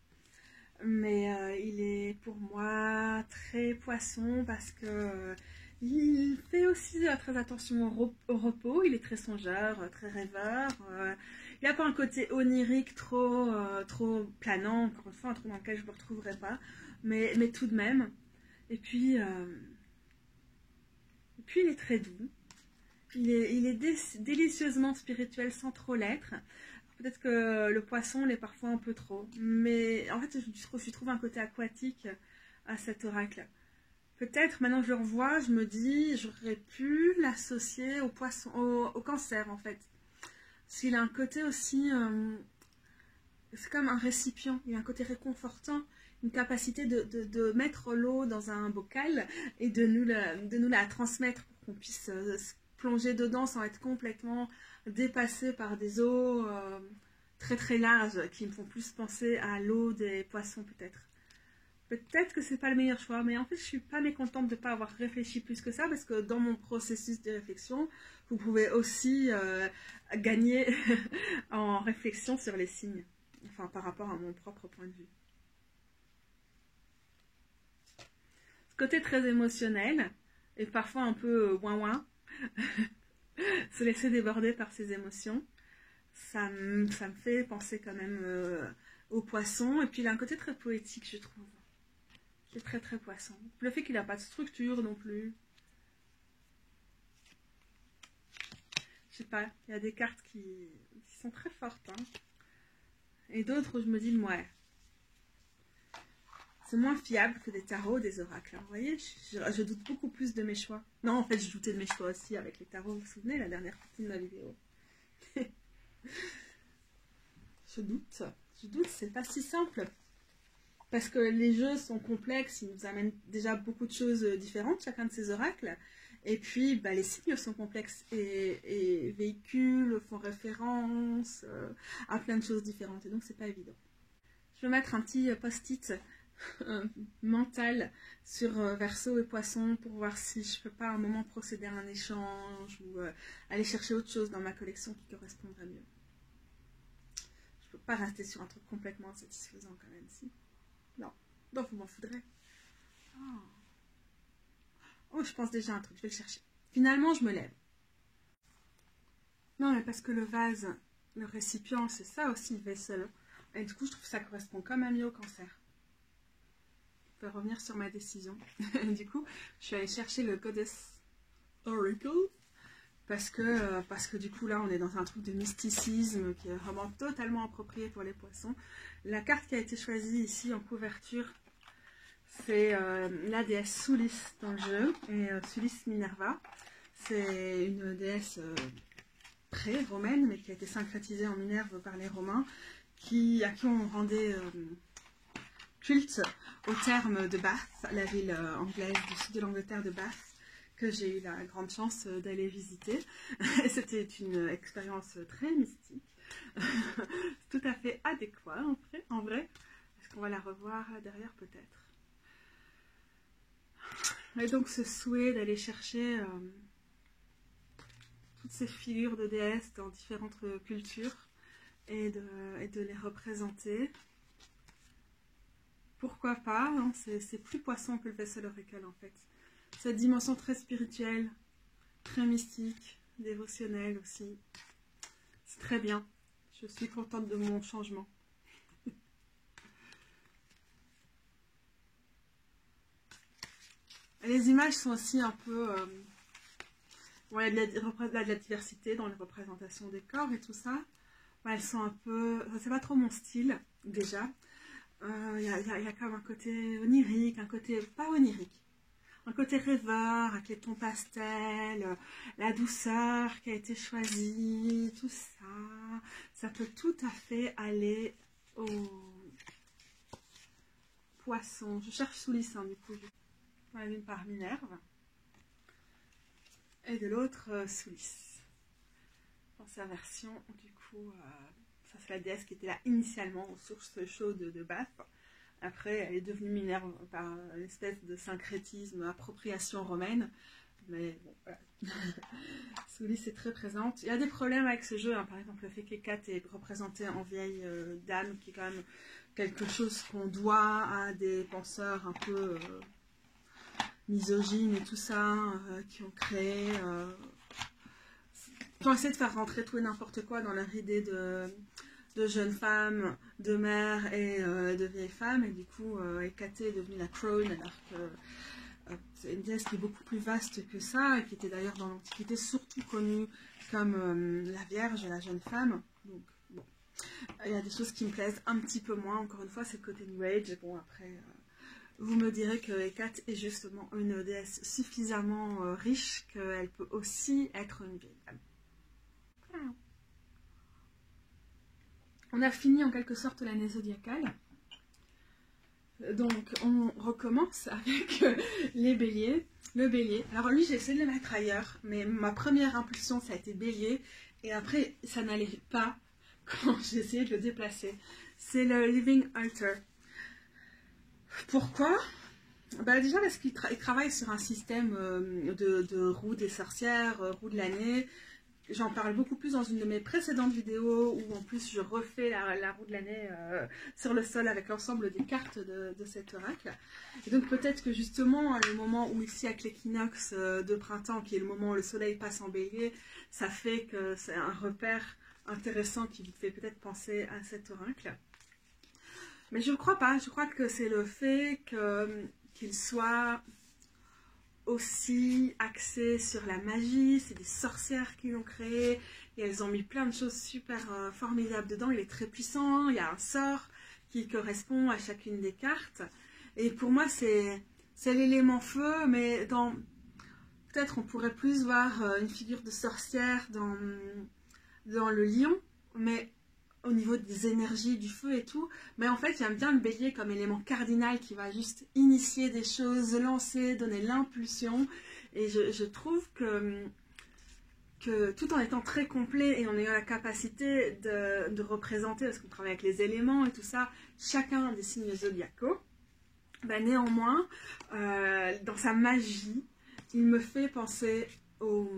A: Mais il est pour moi très poisson parce que il fait aussi très attention au repos, il est très songeur, très rêveur. Il n'a pas un côté onirique trop planant, encore une fois, un truc dans lequel je ne me retrouverai pas, mais tout de même. Et puis il est très doux. Il est délicieusement spirituel sans trop l'être. Peut-être que le poisson l'est parfois un peu trop. Mais en fait, je trouve un côté aquatique à cet oracle. Peut-être, maintenant que je le revois, je me dis, j'aurais pu l'associer au poisson, au cancer, en fait. Parce qu'il a un côté aussi... c'est comme un récipient. Il a un côté réconfortant. Une capacité de mettre l'eau dans un bocal et de nous la transmettre pour qu'on puisse se plonger dedans sans être complètement dépassé par des eaux très très larges qui me font plus penser à l'eau des poissons peut-être. Peut-être que c'est pas le meilleur choix, mais en fait je suis pas mécontente de ne pas avoir réfléchi plus que ça, parce que dans mon processus de réflexion, vous pouvez aussi gagner en réflexion sur les signes, enfin par rapport à mon propre point de vue. Ce côté très émotionnel, et parfois un peu ouin-ouin, se laisser déborder par ses émotions, ça me fait penser quand même au poisson, et puis il a un côté très poétique, je trouve. Qui est très très poisson. Le fait qu'il n'a pas de structure non plus. Je sais pas, il y a des cartes qui sont très fortes. Hein. Et d'autres où je me dis, ouais, c'est moins fiable que des tarots, des oracles. Hein. Vous voyez, je doute beaucoup plus de mes choix. Non, en fait, je doutais de mes choix aussi avec les tarots. Vous vous souvenez, la dernière partie de ma vidéo. Je doute, c'est pas si simple. Parce que les jeux sont complexes, ils nous amènent déjà beaucoup de choses différentes, chacun de ces oracles. Et puis, les signes sont complexes et véhiculent, font référence à plein de choses différentes. Et donc, c'est pas évident. Je vais mettre un petit post-it mental sur Verseau et Poisson pour voir si je peux pas à un moment procéder à un échange ou aller chercher autre chose dans ma collection qui correspondrait mieux. Je peux pas rester sur un truc complètement insatisfaisant quand même, si. Non, donc vous m'en faudrez. Oh, je pense déjà à un truc, je vais le chercher. Finalement, je me lève. Non, mais parce que le vase, le récipient, c'est ça aussi le vaisselle. Et du coup, je trouve que ça correspond quand même mieux au cancer. Je vais revenir sur ma décision. Du coup, je suis allée chercher le Goddess Oracle. Parce que du coup, là, on est dans un truc de mysticisme qui est vraiment totalement approprié pour les poissons. La carte qui a été choisie ici en couverture, c'est la déesse Sulis dans le jeu, et Sulis Minerva. C'est une déesse pré-romaine, mais qui a été syncrétisée en Minerve par les Romains, à qui on rendait culte au terme de Bath, la ville anglaise du sud de l'Angleterre de Bath, que j'ai eu la grande chance d'aller visiter. C'était une expérience très mystique, tout à fait adéquat en vrai. Est-ce qu'on va la revoir derrière peut-être? Et donc ce souhait d'aller chercher toutes ces figures de déesses dans différentes cultures et de les représenter. Pourquoi pas, hein, c'est plus poisson que le vaisseau aurical en fait. Cette dimension très spirituelle, très mystique, dévotionnelle aussi. C'est très bien. Je suis contente de mon changement. Les images sont aussi un peu... bon, il y a de la diversité dans les représentations des corps et tout ça. Ouais, elles sont un peu... C'est pas trop mon style, déjà. Il y a comme un côté onirique, un côté... Pas onirique. Un côté rêveur, avec les tons pastels, la douceur qui a été choisie, tout ça. Ça peut tout à fait aller au poisson. Je cherche Soulis, hein, du coup. Une par Minerve. Et de l'autre, Soulis. Dans sa version, du coup, ça c'est la déesse qui était là initialement aux sources chaudes de Bath. Après, elle est devenue Minerve par une espèce de syncrétisme, appropriation romaine. Mais bon, voilà. Soulis est très présente. Il y a des problèmes avec ce jeu, hein. Par exemple, le fait qu'Hécate est représentée en vieille dame, qui est quand même quelque chose qu'on doit à des penseurs un peu misogynes et tout ça, qui ont créé... qui ont essayé de faire rentrer tout et n'importe quoi dans leur idée de jeunes femmes, de mères et de vieilles femmes. Et du coup, Hécate est devenue la crone, alors que c'est une déesse qui est beaucoup plus vaste que ça, et qui était d'ailleurs dans l'Antiquité surtout connue comme la Vierge, la jeune femme. Donc, bon, il y a des choses qui me plaisent un petit peu moins. Encore une fois, c'est le côté New Age. Bon, après, vous me direz que Hécate est justement une déesse suffisamment riche qu'elle peut aussi être une vieille femme. Voilà. On a fini en quelque sorte l'année zodiacale. Donc on recommence avec les béliers. Le bélier. Alors lui, j'ai essayé de le mettre ailleurs, mais ma première impulsion, ça a été bélier. Et après, ça n'allait pas quand j'ai essayé de le déplacer. C'est le Living Altar. Pourquoi? Bah déjà parce qu'il travaille sur un système de roue des sorcières, roue de l'année. J'en parle beaucoup plus dans une de mes précédentes vidéos où en plus je refais la roue de l'année sur le sol avec l'ensemble des cartes de cet oracle. Et donc peut-être que justement le moment où ici avec l'équinoxe de printemps, qui est le moment où le soleil passe en bélier, ça fait que c'est un repère intéressant qui vous fait peut-être penser à cet oracle. Mais je ne crois pas, je crois que c'est le fait qu'il soit aussi axé sur la magie. C'est des sorcières qui l'ont créé et elles ont mis plein de choses super formidables dedans. Il est très puissant, il y a un sort qui correspond à chacune des cartes. Et pour moi, c'est l'élément feu, mais peut-être on pourrait plus voir une figure de sorcière dans le lion, mais au niveau des énergies, du feu et tout. Mais en fait, j'aime bien le bélier comme élément cardinal qui va juste initier des choses, lancer, donner l'impulsion. Et je trouve que tout en étant très complet et en ayant la capacité de représenter, parce qu'on travaille avec les éléments et tout ça, chacun des signes zodiacaux, bah néanmoins, dans sa magie, il me fait penser au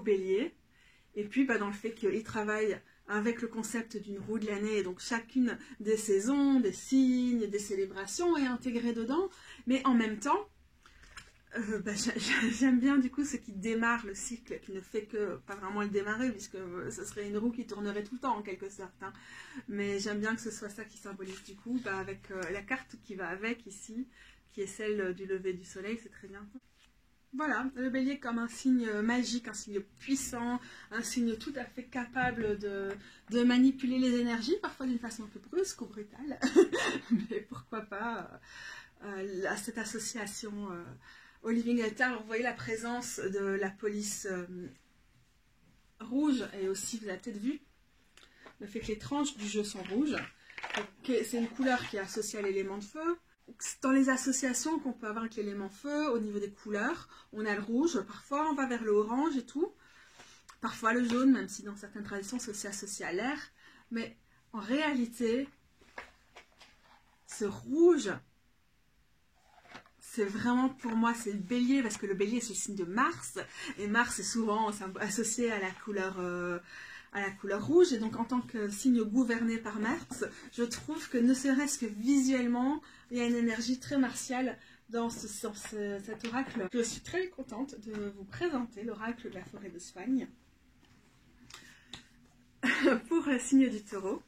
A: bélier. Et puis dans le fait qu'il travaille avec le concept d'une roue de l'année, et donc chacune des saisons, des signes, des célébrations est intégrée dedans, mais en même temps, j'aime bien du coup ce qui démarre le cycle, qui ne fait que pas vraiment le démarrer, puisque ce serait une roue qui tournerait tout le temps en quelque sorte, hein. Mais j'aime bien que ce soit ça qui symbolise du coup, avec la carte qui va avec ici, qui est celle du lever du soleil, c'est très bien. Voilà, le bélier comme un signe magique, un signe puissant, un signe tout à fait capable de manipuler les énergies, parfois d'une façon un peu brusque ou brutale, mais pourquoi pas cette association au Living Altar. Alors, vous voyez la présence de la police rouge, et aussi, vous avez peut-être vu, le fait que les tranches du jeu sont rouges, c'est une couleur qui est associée à l'élément de feu. Dans les associations qu'on peut avoir avec l'élément feu, au niveau des couleurs, on a le rouge, parfois on va vers le orange et tout, parfois le jaune, même si dans certaines traditions c'est aussi associé à l'air, mais en réalité, ce rouge, c'est vraiment pour moi c'est le bélier parce que le bélier c'est le signe de Mars et Mars est souvent associé à la couleur rouge et donc en tant que signe gouverné par Mars, je trouve que ne serait-ce que visuellement, il y a une énergie très martiale dans cet oracle. Je suis très contente de vous présenter l'oracle de la forêt de soigne pour le signe du Taureau.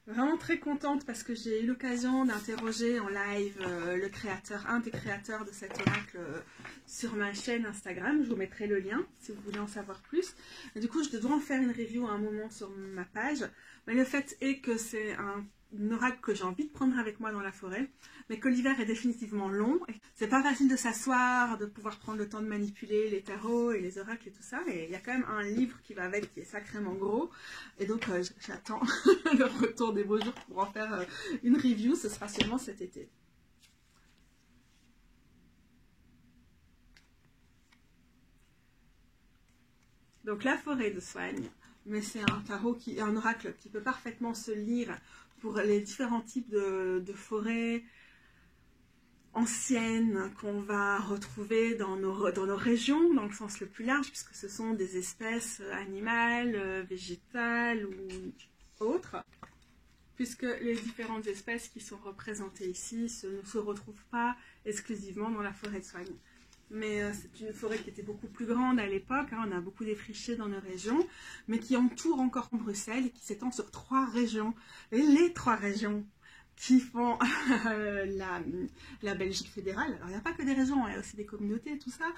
A: Vraiment très contente parce que j'ai eu l'occasion d'interroger en live un des créateurs de cet oracle sur ma chaîne Instagram. Je vous mettrai le lien si vous voulez en savoir plus. Et du coup, je dois en faire une review à un moment sur ma page. Mais le fait est que c'est un oracle que j'ai envie de prendre avec moi dans la forêt, mais que l'hiver est définitivement long. C'est pas facile de s'asseoir, de pouvoir prendre le temps de manipuler les tarots et les oracles et tout ça. Et il y a quand même un livre qui va avec qui est sacrément gros. Et donc j'attends le retour des beaux jours pour en faire une review. Ce sera seulement cet été. Donc la forêt de soigne, mais c'est un oracle qui peut parfaitement se lire pour les différents types de forêts anciennes qu'on va retrouver dans nos régions, dans le sens le plus large, puisque ce sont des espèces animales, végétales ou autres. Puisque les différentes espèces qui sont représentées ici ne se retrouvent pas exclusivement dans la forêt de soigne. Mais c'est une forêt qui était beaucoup plus grande à l'époque, hein, on a beaucoup défriché dans nos régions, mais qui entoure encore Bruxelles et qui s'étend sur 3 régions. Et les 3 régions qui font la Belgique fédérale, alors il n'y a pas que des régions, il y a aussi des communautés et tout ça,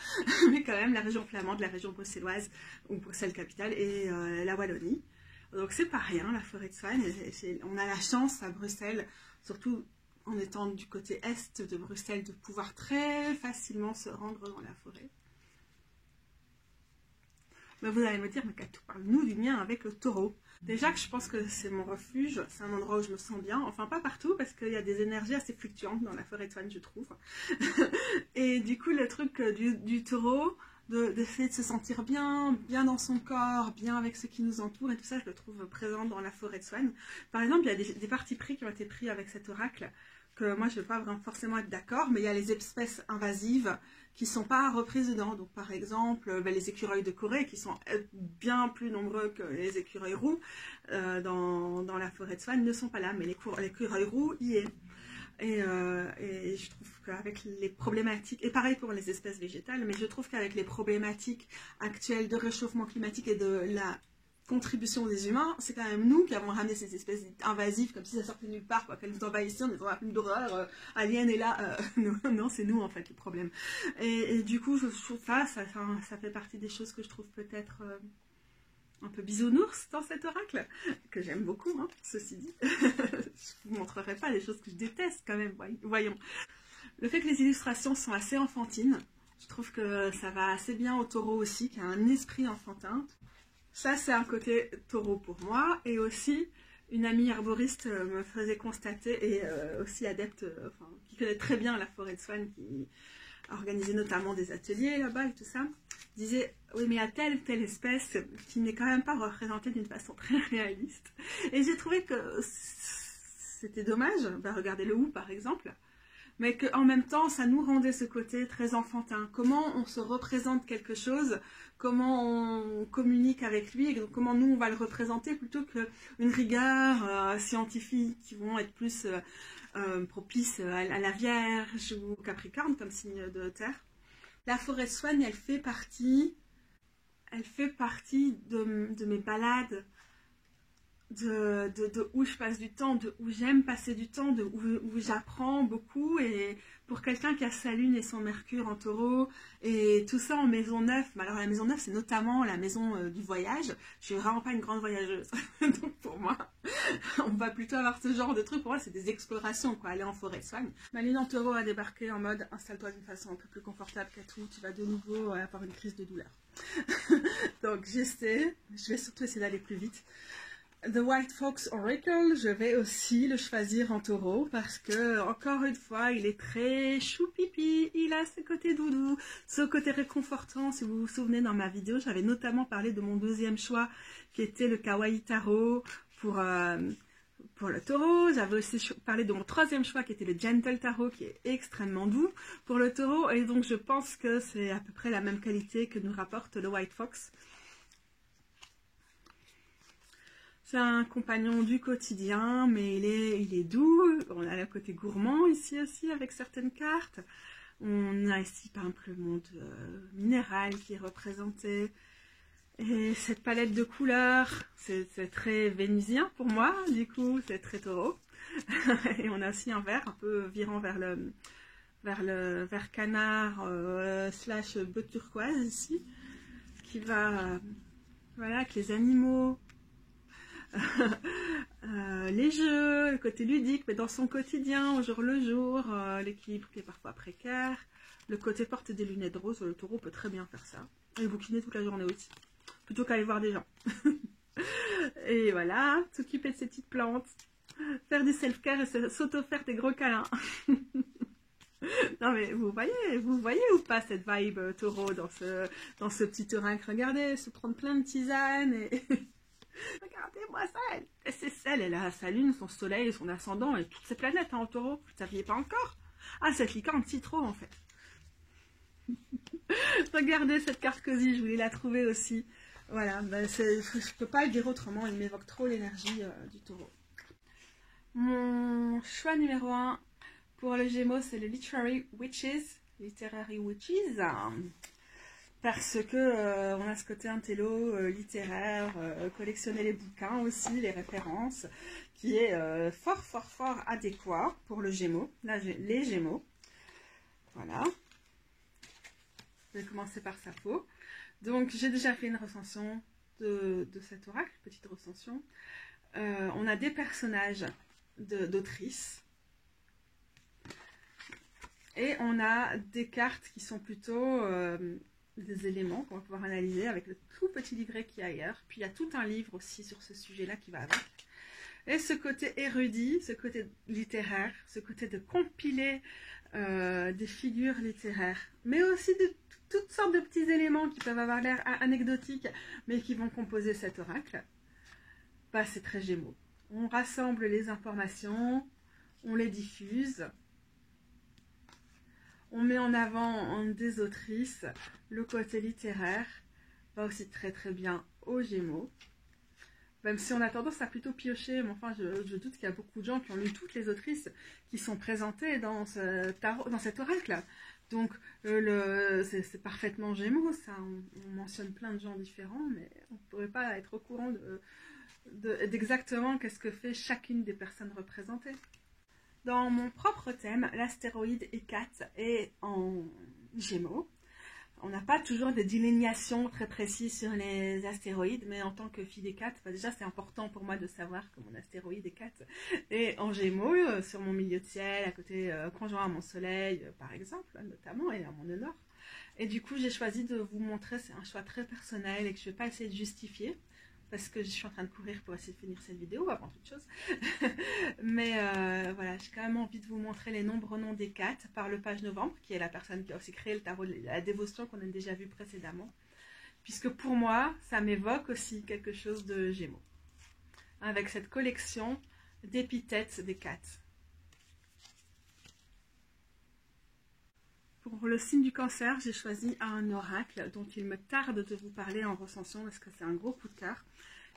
A: mais quand même la région flamande, la région bruxelloise, ou Bruxelles capitale, et la Wallonie. Donc c'est pas rien la forêt de soigne, on a la chance à Bruxelles, surtout en étant du côté est de Bruxelles, de pouvoir très facilement se rendre dans la forêt. Mais vous allez me dire, mais Katou, parle-nous du mien avec le taureau. Déjà que je pense que c'est mon refuge, c'est un endroit où je me sens bien, enfin pas partout, parce qu'il y a des énergies assez fluctuantes dans la forêt de soigne, je trouve. Et du coup, le truc du taureau, d'essayer de se sentir bien dans son corps, bien avec ce qui nous entoure, et tout ça, je le trouve présent dans la forêt de soigne. Par exemple, il y a des partis pris qui ont été pris avec cet oracle, que moi je ne vais pas forcément être d'accord, mais il y a les espèces invasives qui ne sont pas reprises dedans. Donc par exemple, les écureuils de Corée qui sont bien plus nombreux que les écureuils roux dans la forêt de soigne ne sont pas là, mais l'écureuil roux y est. Et je trouve qu'avec les problématiques, et pareil pour les espèces végétales, mais je trouve qu'avec les problématiques actuelles de réchauffement climatique et de la contribution des humains, c'est quand même nous qui avons ramené ces espèces invasives, comme si ça sortait nulle part, qu'elles nous envahissaient, on est dans un film d'horreur, Alien est là, non, c'est nous en fait le problème. Et du coup, je trouve ça fait partie des choses que je trouve peut-être un peu bisounours dans cet oracle, que j'aime beaucoup, hein, ceci dit. Je ne vous montrerai pas les choses que je déteste quand même, voyons. Le fait que les illustrations sont assez enfantines, je trouve que ça va assez bien au taureau aussi, qui a un esprit enfantin. Ça, c'est un côté taureau pour moi, et aussi une amie herboriste me faisait constater, et aussi adepte, qui connaît très bien la forêt de soigne, qui a organisé notamment des ateliers là-bas et tout ça, disait oui mais il y a telle espèce qui n'est quand même pas représentée d'une façon très réaliste. Et j'ai trouvé que c'était dommage, regardez le hou par exemple, mais qu'en même temps ça nous rendait ce côté très enfantin. Comment on se représente quelque chose, comment on communique avec lui, et comment nous on va le représenter, plutôt qu'une rigueur scientifique qui vont être plus propices à la Vierge ou au Capricorne comme signe de terre. La forêt de soigne, elle fait partie de mes balades, de où je passe du temps, de où j'aime passer du temps, de où j'apprends beaucoup. Et pour quelqu'un qui a sa lune et son mercure en taureau, et tout ça en maison neuve, alors la maison neuve c'est notamment la maison du voyage, je suis vraiment pas une grande voyageuse, donc pour moi, on va plutôt avoir ce genre de trucs, pour moi c'est des explorations, quoi, aller en forêt de soigne. Ma lune en taureau a débarqué en mode installe-toi d'une façon un peu plus confortable qu'Atou, tu vas de nouveau avoir une crise de douleur. Donc je vais surtout essayer d'aller plus vite. The White Fox Oracle, je vais aussi le choisir en taureau parce que, encore une fois, il est très choupipi, il a ce côté doudou, ce côté réconfortant. Si vous vous souvenez, dans ma vidéo, j'avais notamment parlé de mon deuxième choix qui était le Kawaii Tarot pour pour le taureau. J'avais aussi parlé de mon troisième choix qui était le Gentle Tarot, qui est extrêmement doux pour le taureau, et donc je pense que c'est à peu près la même qualité que nous rapporte le White Fox. C'est un compagnon du quotidien, mais il est doux. On a le côté gourmand ici aussi avec certaines cartes. On a ici par exemple le monde minéral qui est représenté. Et cette palette de couleurs, c'est très vénusien pour moi, du coup c'est très taureau. Et on a aussi un vert un peu virant vers le vert canard slash bleu turquoise ici, qui va, voilà, avec les animaux, les jeux, le côté ludique, mais dans son quotidien, au jour le jour, l'équilibre qui est parfois précaire, le côté porte des lunettes roses, le taureau peut très bien faire ça, et bouquiner toute la journée aussi. Plutôt qu'aller voir des gens. Et voilà, s'occuper de ces petites plantes, faire du self-care et s'auto-faire des gros câlins. Non mais vous voyez ou pas cette vibe taureau dans ce petit oracle. Regardez, se prendre plein de tisanes et... Regardez-moi ça, c'est celle, elle a sa lune, son soleil, son ascendant et toutes ces planètes en taureau. Vous ne saviez pas encore? Ah, cette licorne citron en fait. Regardez cette carte cosy, je voulais la trouver aussi. Voilà, ben je ne peux pas le dire autrement, il m'évoque trop l'énergie du taureau. Mon choix numéro 1 pour le Gémeaux, c'est le Literary Witches. Parce que on a ce côté intello, littéraire, collectionner les bouquins aussi, les références, qui est fort adéquat pour le Gémeaux, les Gémeaux. Voilà. Je vais commencer par sa peau. Donc, j'ai déjà fait une recension de cet oracle, petite recension. On a des personnages d'autrices. Et on a des cartes qui sont plutôt des éléments qu'on va pouvoir analyser avec le tout petit livret qu'il y a ailleurs. Puis, il y a tout un livre aussi sur ce sujet-là qui va avec. Et ce côté érudit, ce côté littéraire, ce côté de compiler des figures littéraires, mais aussi de toutes sortes de petits éléments qui peuvent avoir l'air anecdotiques, mais qui vont composer cet oracle, bah, c'est très Gémeaux. On rassemble les informations, on les diffuse, on met en avant des autrices, le côté littéraire va aussi très bien aux Gémeaux. Même si on a tendance à plutôt piocher, mais enfin je doute qu'il y a beaucoup de gens qui ont lu toutes les autrices qui sont présentées dans cet oracle. Donc c'est parfaitement Gémeaux, ça. On mentionne plein de gens différents, mais on ne pourrait pas être au courant d'exactement qu'est-ce que fait chacune des personnes représentées. Dans mon propre thème, l'astéroïde Hécate est en Gémeaux. On n'a pas toujours de delinéation très précise sur les astéroïdes, mais en tant que fille d'Hécate, bah déjà c'est important pour moi de savoir que mon astéroïde Hécate est en Gémeaux, sur mon milieu de ciel, à côté conjoint à mon soleil, par exemple, notamment, et à mon honneur. Et du coup, j'ai choisi de vous montrer, c'est un choix très personnel et que je ne vais pas essayer de justifier, parce que je suis en train de courir pour essayer de finir cette vidéo avant toute chose. Mais voilà, j'ai quand même envie de vous montrer les nombreux noms d'Hécate par le page Novembre, qui est la personne qui a aussi créé le tarot de la dévotion qu'on a déjà vu précédemment. Puisque pour moi, ça m'évoque aussi quelque chose de Gémeaux. Avec cette collection d'épithètes d'Hécate. Pour le signe du Cancer, j'ai choisi un oracle dont il me tarde de vous parler en recension parce que c'est un gros coup de cœur.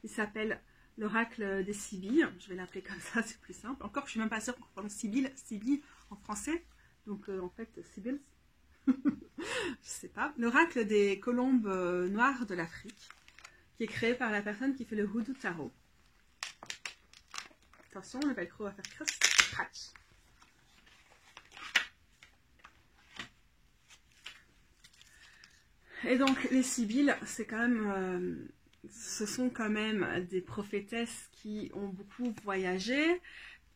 A: Il s'appelle l'oracle des Sibylles. Je vais l'appeler comme ça, c'est plus simple. Encore, je suis même pas sûre qu'on prononce Sibylle en français. Donc en fait, Sibylle, je sais pas. L'oracle des colombes noires de l'Afrique, qui est créé par la personne qui fait le Hoodoo Tarot. Attention, le velcro va faire scratch. Et donc les Sibylles, c'est quand même, ce sont quand même des prophétesses qui ont beaucoup voyagé,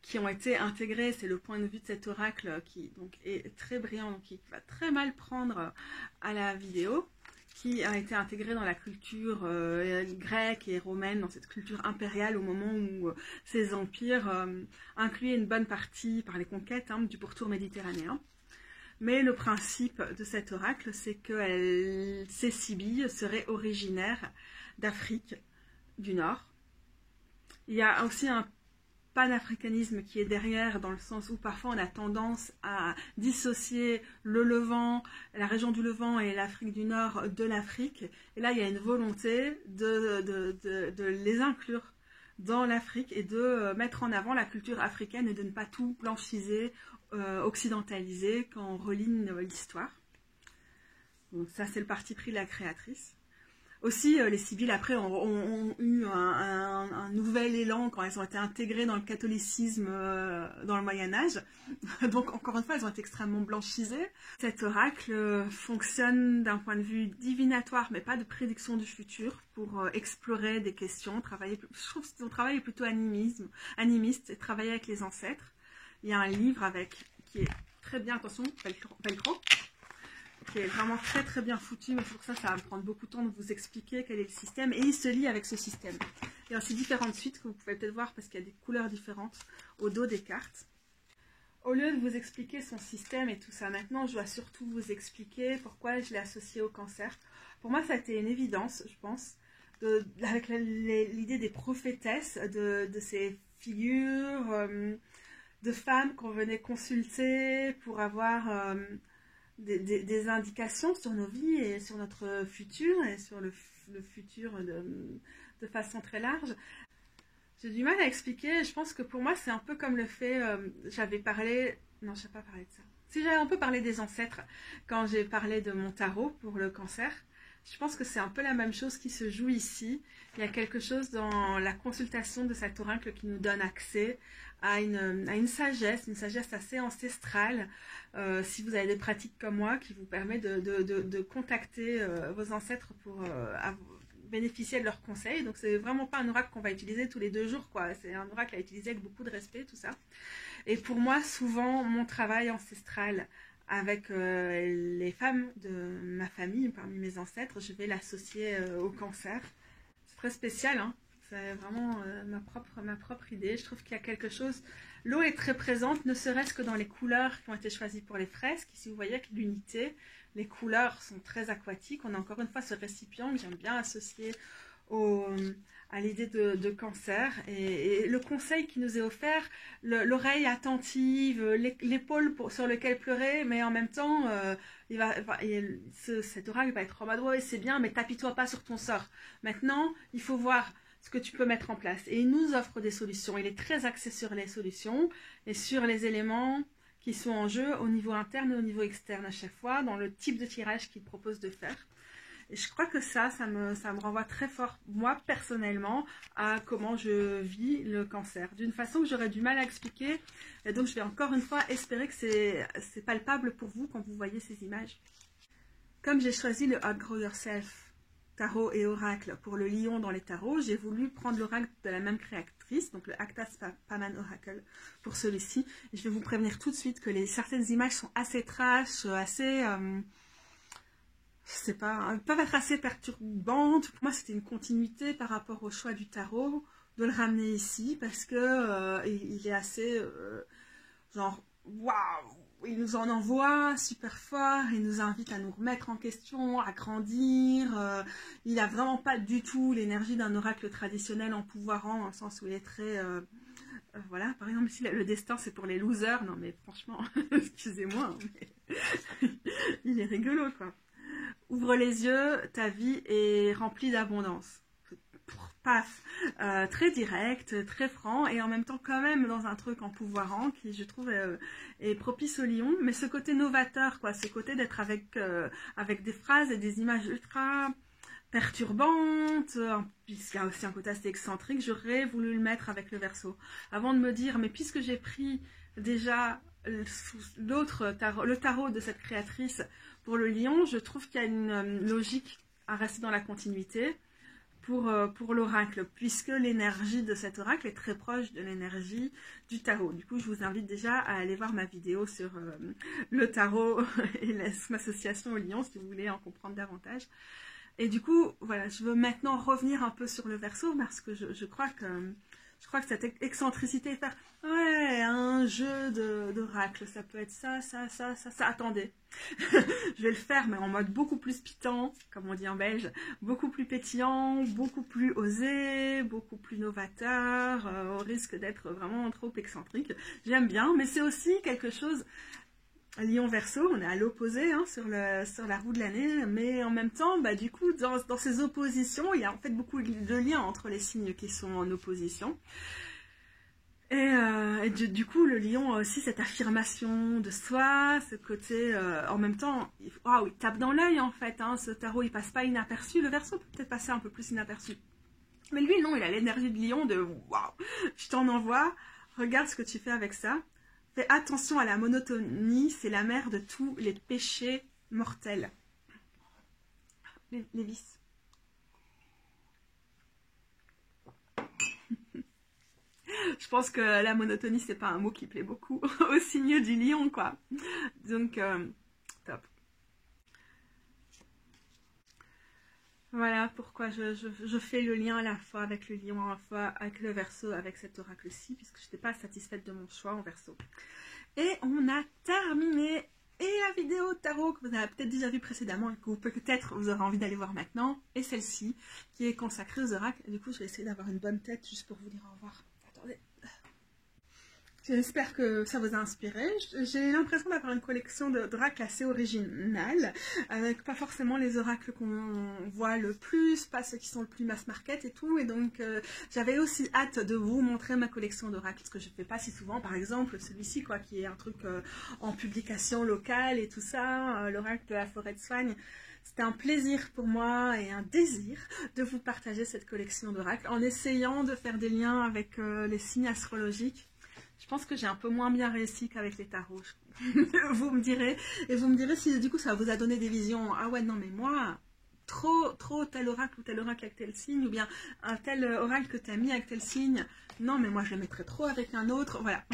A: qui ont été intégrées, c'est le point de vue de cet oracle qui donc est très brillant, donc qui va très mal prendre à la vidéo, qui a été intégré dans la culture grecque et romaine, dans cette culture impériale au moment où ces empires incluaient une bonne partie par les conquêtes du pourtour méditerranéen. Mais le principe de cet oracle, c'est que ces Sibylles seraient originaires d'Afrique du Nord. Il y a aussi un panafricanisme qui est derrière, dans le sens où parfois on a tendance à dissocier le Levant, la région du Levant et l'Afrique du Nord de l'Afrique. Et là, il y a une volonté de les inclure dans l'Afrique et de mettre en avant la culture africaine et de ne pas tout blanchiser, occidentaliser quand on relit l'histoire. Donc ça, c'est le parti pris de la créatrice. Aussi, les Sibylles, après, ont eu un nouvel élan quand elles ont été intégrées dans le catholicisme dans le Moyen-Âge. Donc, encore une fois, elles ont été extrêmement blanchisées. Cet oracle fonctionne d'un point de vue divinatoire, mais pas de prédiction du futur, pour explorer des questions, je trouve que son travail est plutôt animiste, et travailler avec les ancêtres. Il y a un livre qui est très bien, attention, velcro, qui est vraiment très très bien foutu, mais pour ça va me prendre beaucoup de temps de vous expliquer quel est le système, et il se lie avec ce système. Il y a aussi différentes suites que vous pouvez peut-être voir parce qu'il y a des couleurs différentes au dos des cartes. Au lieu de vous expliquer son système et tout ça, maintenant je dois surtout vous expliquer pourquoi je l'ai associé au cancer. Pour moi ça a été une évidence, je pense, avec l'idée des prophétesses, de ces figures de femmes qu'on venait consulter pour avoir des indications sur nos vies et sur notre futur et sur le futur de façon très large. J'ai du mal à expliquer, je pense que pour moi c'est un peu comme le fait, j'avais parlé, non je n'ai pas parlé de ça, si j'avais un peu parlé des ancêtres quand j'ai parlé de mon tarot pour le cancer, je pense que c'est un peu la même chose qui se joue ici. Il y a quelque chose dans la consultation de cet oracle qui nous donne accès à une sagesse assez ancestrale, si vous avez des pratiques comme moi, qui vous permet de contacter vos ancêtres pour bénéficier de leurs conseils. Donc c'est vraiment pas un oracle qu'on va utiliser tous les 2 jours, quoi. C'est un oracle à utiliser avec beaucoup de respect, tout ça. Et pour moi, souvent, mon travail ancestral avec les femmes de ma famille, parmi mes ancêtres, je vais l'associer au cancer. C'est très spécial, hein. C'est vraiment ma propre idée. Je trouve qu'il y a quelque chose... L'eau est très présente, ne serait-ce que dans les couleurs qui ont été choisies pour les fresques. Ici, vous voyez avec l'unité, les couleurs sont très aquatiques. On a encore une fois ce récipient que j'aime bien associer à l'idée de cancer. Et le conseil qui nous est offert, l'oreille attentive, l'épaule sur lequel pleurer, mais en même temps, cet oracle va être en mode « ouais, c'est bien, mais tapis-toi pas sur ton sort. Maintenant, il faut voir ce que tu peux mettre en place. » Et il nous offre des solutions. Il est très axé sur les solutions et sur les éléments qui sont en jeu au niveau interne et au niveau externe à chaque fois, dans le type de tirage qu'il propose de faire. Et je crois que ça me renvoie très fort, moi, personnellement, à comment je vis le cancer. D'une façon que j'aurais du mal à expliquer. Et donc, je vais encore une fois espérer que c'est palpable pour vous quand vous voyez ces images. Comme j'ai choisi le Grow Yourself tarot et oracle pour le lion dans les tarots, j'ai voulu prendre l'oracle de la même créatrice, donc le Actas Paman Oracle pour celui-ci. Je vais vous prévenir tout de suite que certaines images sont assez trash, assez... je sais pas, peuvent être assez perturbantes. Pour moi, c'était une continuité par rapport au choix du tarot, de le ramener ici, parce que il est assez, genre, waouh, il nous en envoie super fort, il nous invite à nous remettre en question, à grandir. Il n'a vraiment pas du tout l'énergie d'un oracle traditionnel empouvoirant, dans le sens où il est très... voilà, par exemple, ici, le destin, c'est pour les losers. Non, mais franchement, excusez-moi, mais il est rigolo, quoi. Ouvre les yeux, ta vie est remplie d'abondance. Paf, très direct, très franc, et en même temps quand même dans un truc empouvoirant qui, je trouve, est propice au lion. Mais ce côté novateur, quoi, ce côté d'être avec des phrases et des images ultra perturbantes, puisqu'il y a aussi un côté assez excentrique, j'aurais voulu le mettre avec le Verseau. Avant de me dire, mais puisque j'ai pris déjà le tarot de cette créatrice pour le lion, je trouve qu'il y a une logique à rester dans la continuité pour l'oracle, puisque l'énergie de cet oracle est très proche de l'énergie du tarot. Du coup, je vous invite déjà à aller voir ma vidéo sur le tarot et l'association au lion, si vous voulez en comprendre davantage. Et du coup, voilà, je veux maintenant revenir un peu sur le Verseau, parce que je crois que Je crois que cette excentricité, faire ouais, un jeu d'oracle, ça peut être ça. Attendez, je vais le faire, mais en mode beaucoup plus piquant, comme on dit en belge, beaucoup plus pétillant, beaucoup plus osé, beaucoup plus novateur, au risque d'être vraiment trop excentrique. J'aime bien, mais c'est aussi quelque chose. Lion Verseau, on est à l'opposé hein, sur la roue de l'année, mais en même temps, bah, du coup, dans ces oppositions, il y a en fait beaucoup de liens entre les signes qui sont en opposition. Et du coup, le lion a aussi cette affirmation de soi, ce côté, en même temps, il tape dans l'œil en fait, hein, ce tarot il passe pas inaperçu, le Verseau peut peut-être passer un peu plus inaperçu. Mais lui non, il a l'énergie de lion de waouh, je t'en envoie, regarde ce que tu fais avec ça. Fais attention à la monotonie, c'est la mère de tous les péchés mortels. Les vices. Je pense que la monotonie, c'est pas un mot qui plaît beaucoup au signe du lion, quoi. Donc, top. Voilà pourquoi je fais le lien à la fois avec le lion, à la fois avec le Verseau, avec cet oracle-ci, puisque je n'étais pas satisfaite de mon choix en Verseau. Et on a terminé. Et la vidéo tarot que vous avez peut-être déjà vue précédemment et que peut-être vous aurez envie d'aller voir maintenant, et celle-ci, qui est consacrée aux oracles. Et du coup, je vais essayer d'avoir une bonne tête juste pour vous dire au revoir. Attendez. J'espère que ça vous a inspiré. J'ai l'impression d'avoir une collection d'oracles assez originale, avec pas forcément les oracles qu'on voit le plus, pas ceux qui sont le plus mass market et tout. Et donc, j'avais aussi hâte de vous montrer ma collection d'oracles, ce que je ne fais pas si souvent. Par exemple, celui-ci, quoi, qui est un truc en publication locale et tout ça, l'oracle de la forêt de soigne. C'était un plaisir pour moi et un désir de vous partager cette collection d'oracles en essayant de faire des liens avec les signes astrologiques. Je pense que j'ai un peu moins bien réussi qu'avec les tarots. Vous me direz. Et vous me direz si du coup ça vous a donné des visions. Ah ouais, non mais moi, trop tel oracle ou tel oracle avec tel signe, ou bien un tel oracle que tu as mis avec tel signe. Non mais moi je le mettrais trop avec un autre. Voilà.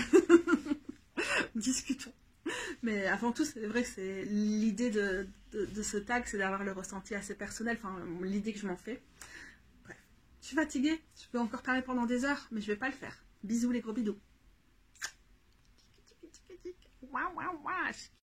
A: Discutons. Mais avant tout, c'est vrai que c'est l'idée de ce tag, c'est d'avoir le ressenti assez personnel. Enfin, l'idée que je m'en fais. Bref. Je suis fatiguée. Je peux encore parler pendant des heures, mais je vais pas le faire. Bisous les gros bidous. Wow, wow, wow.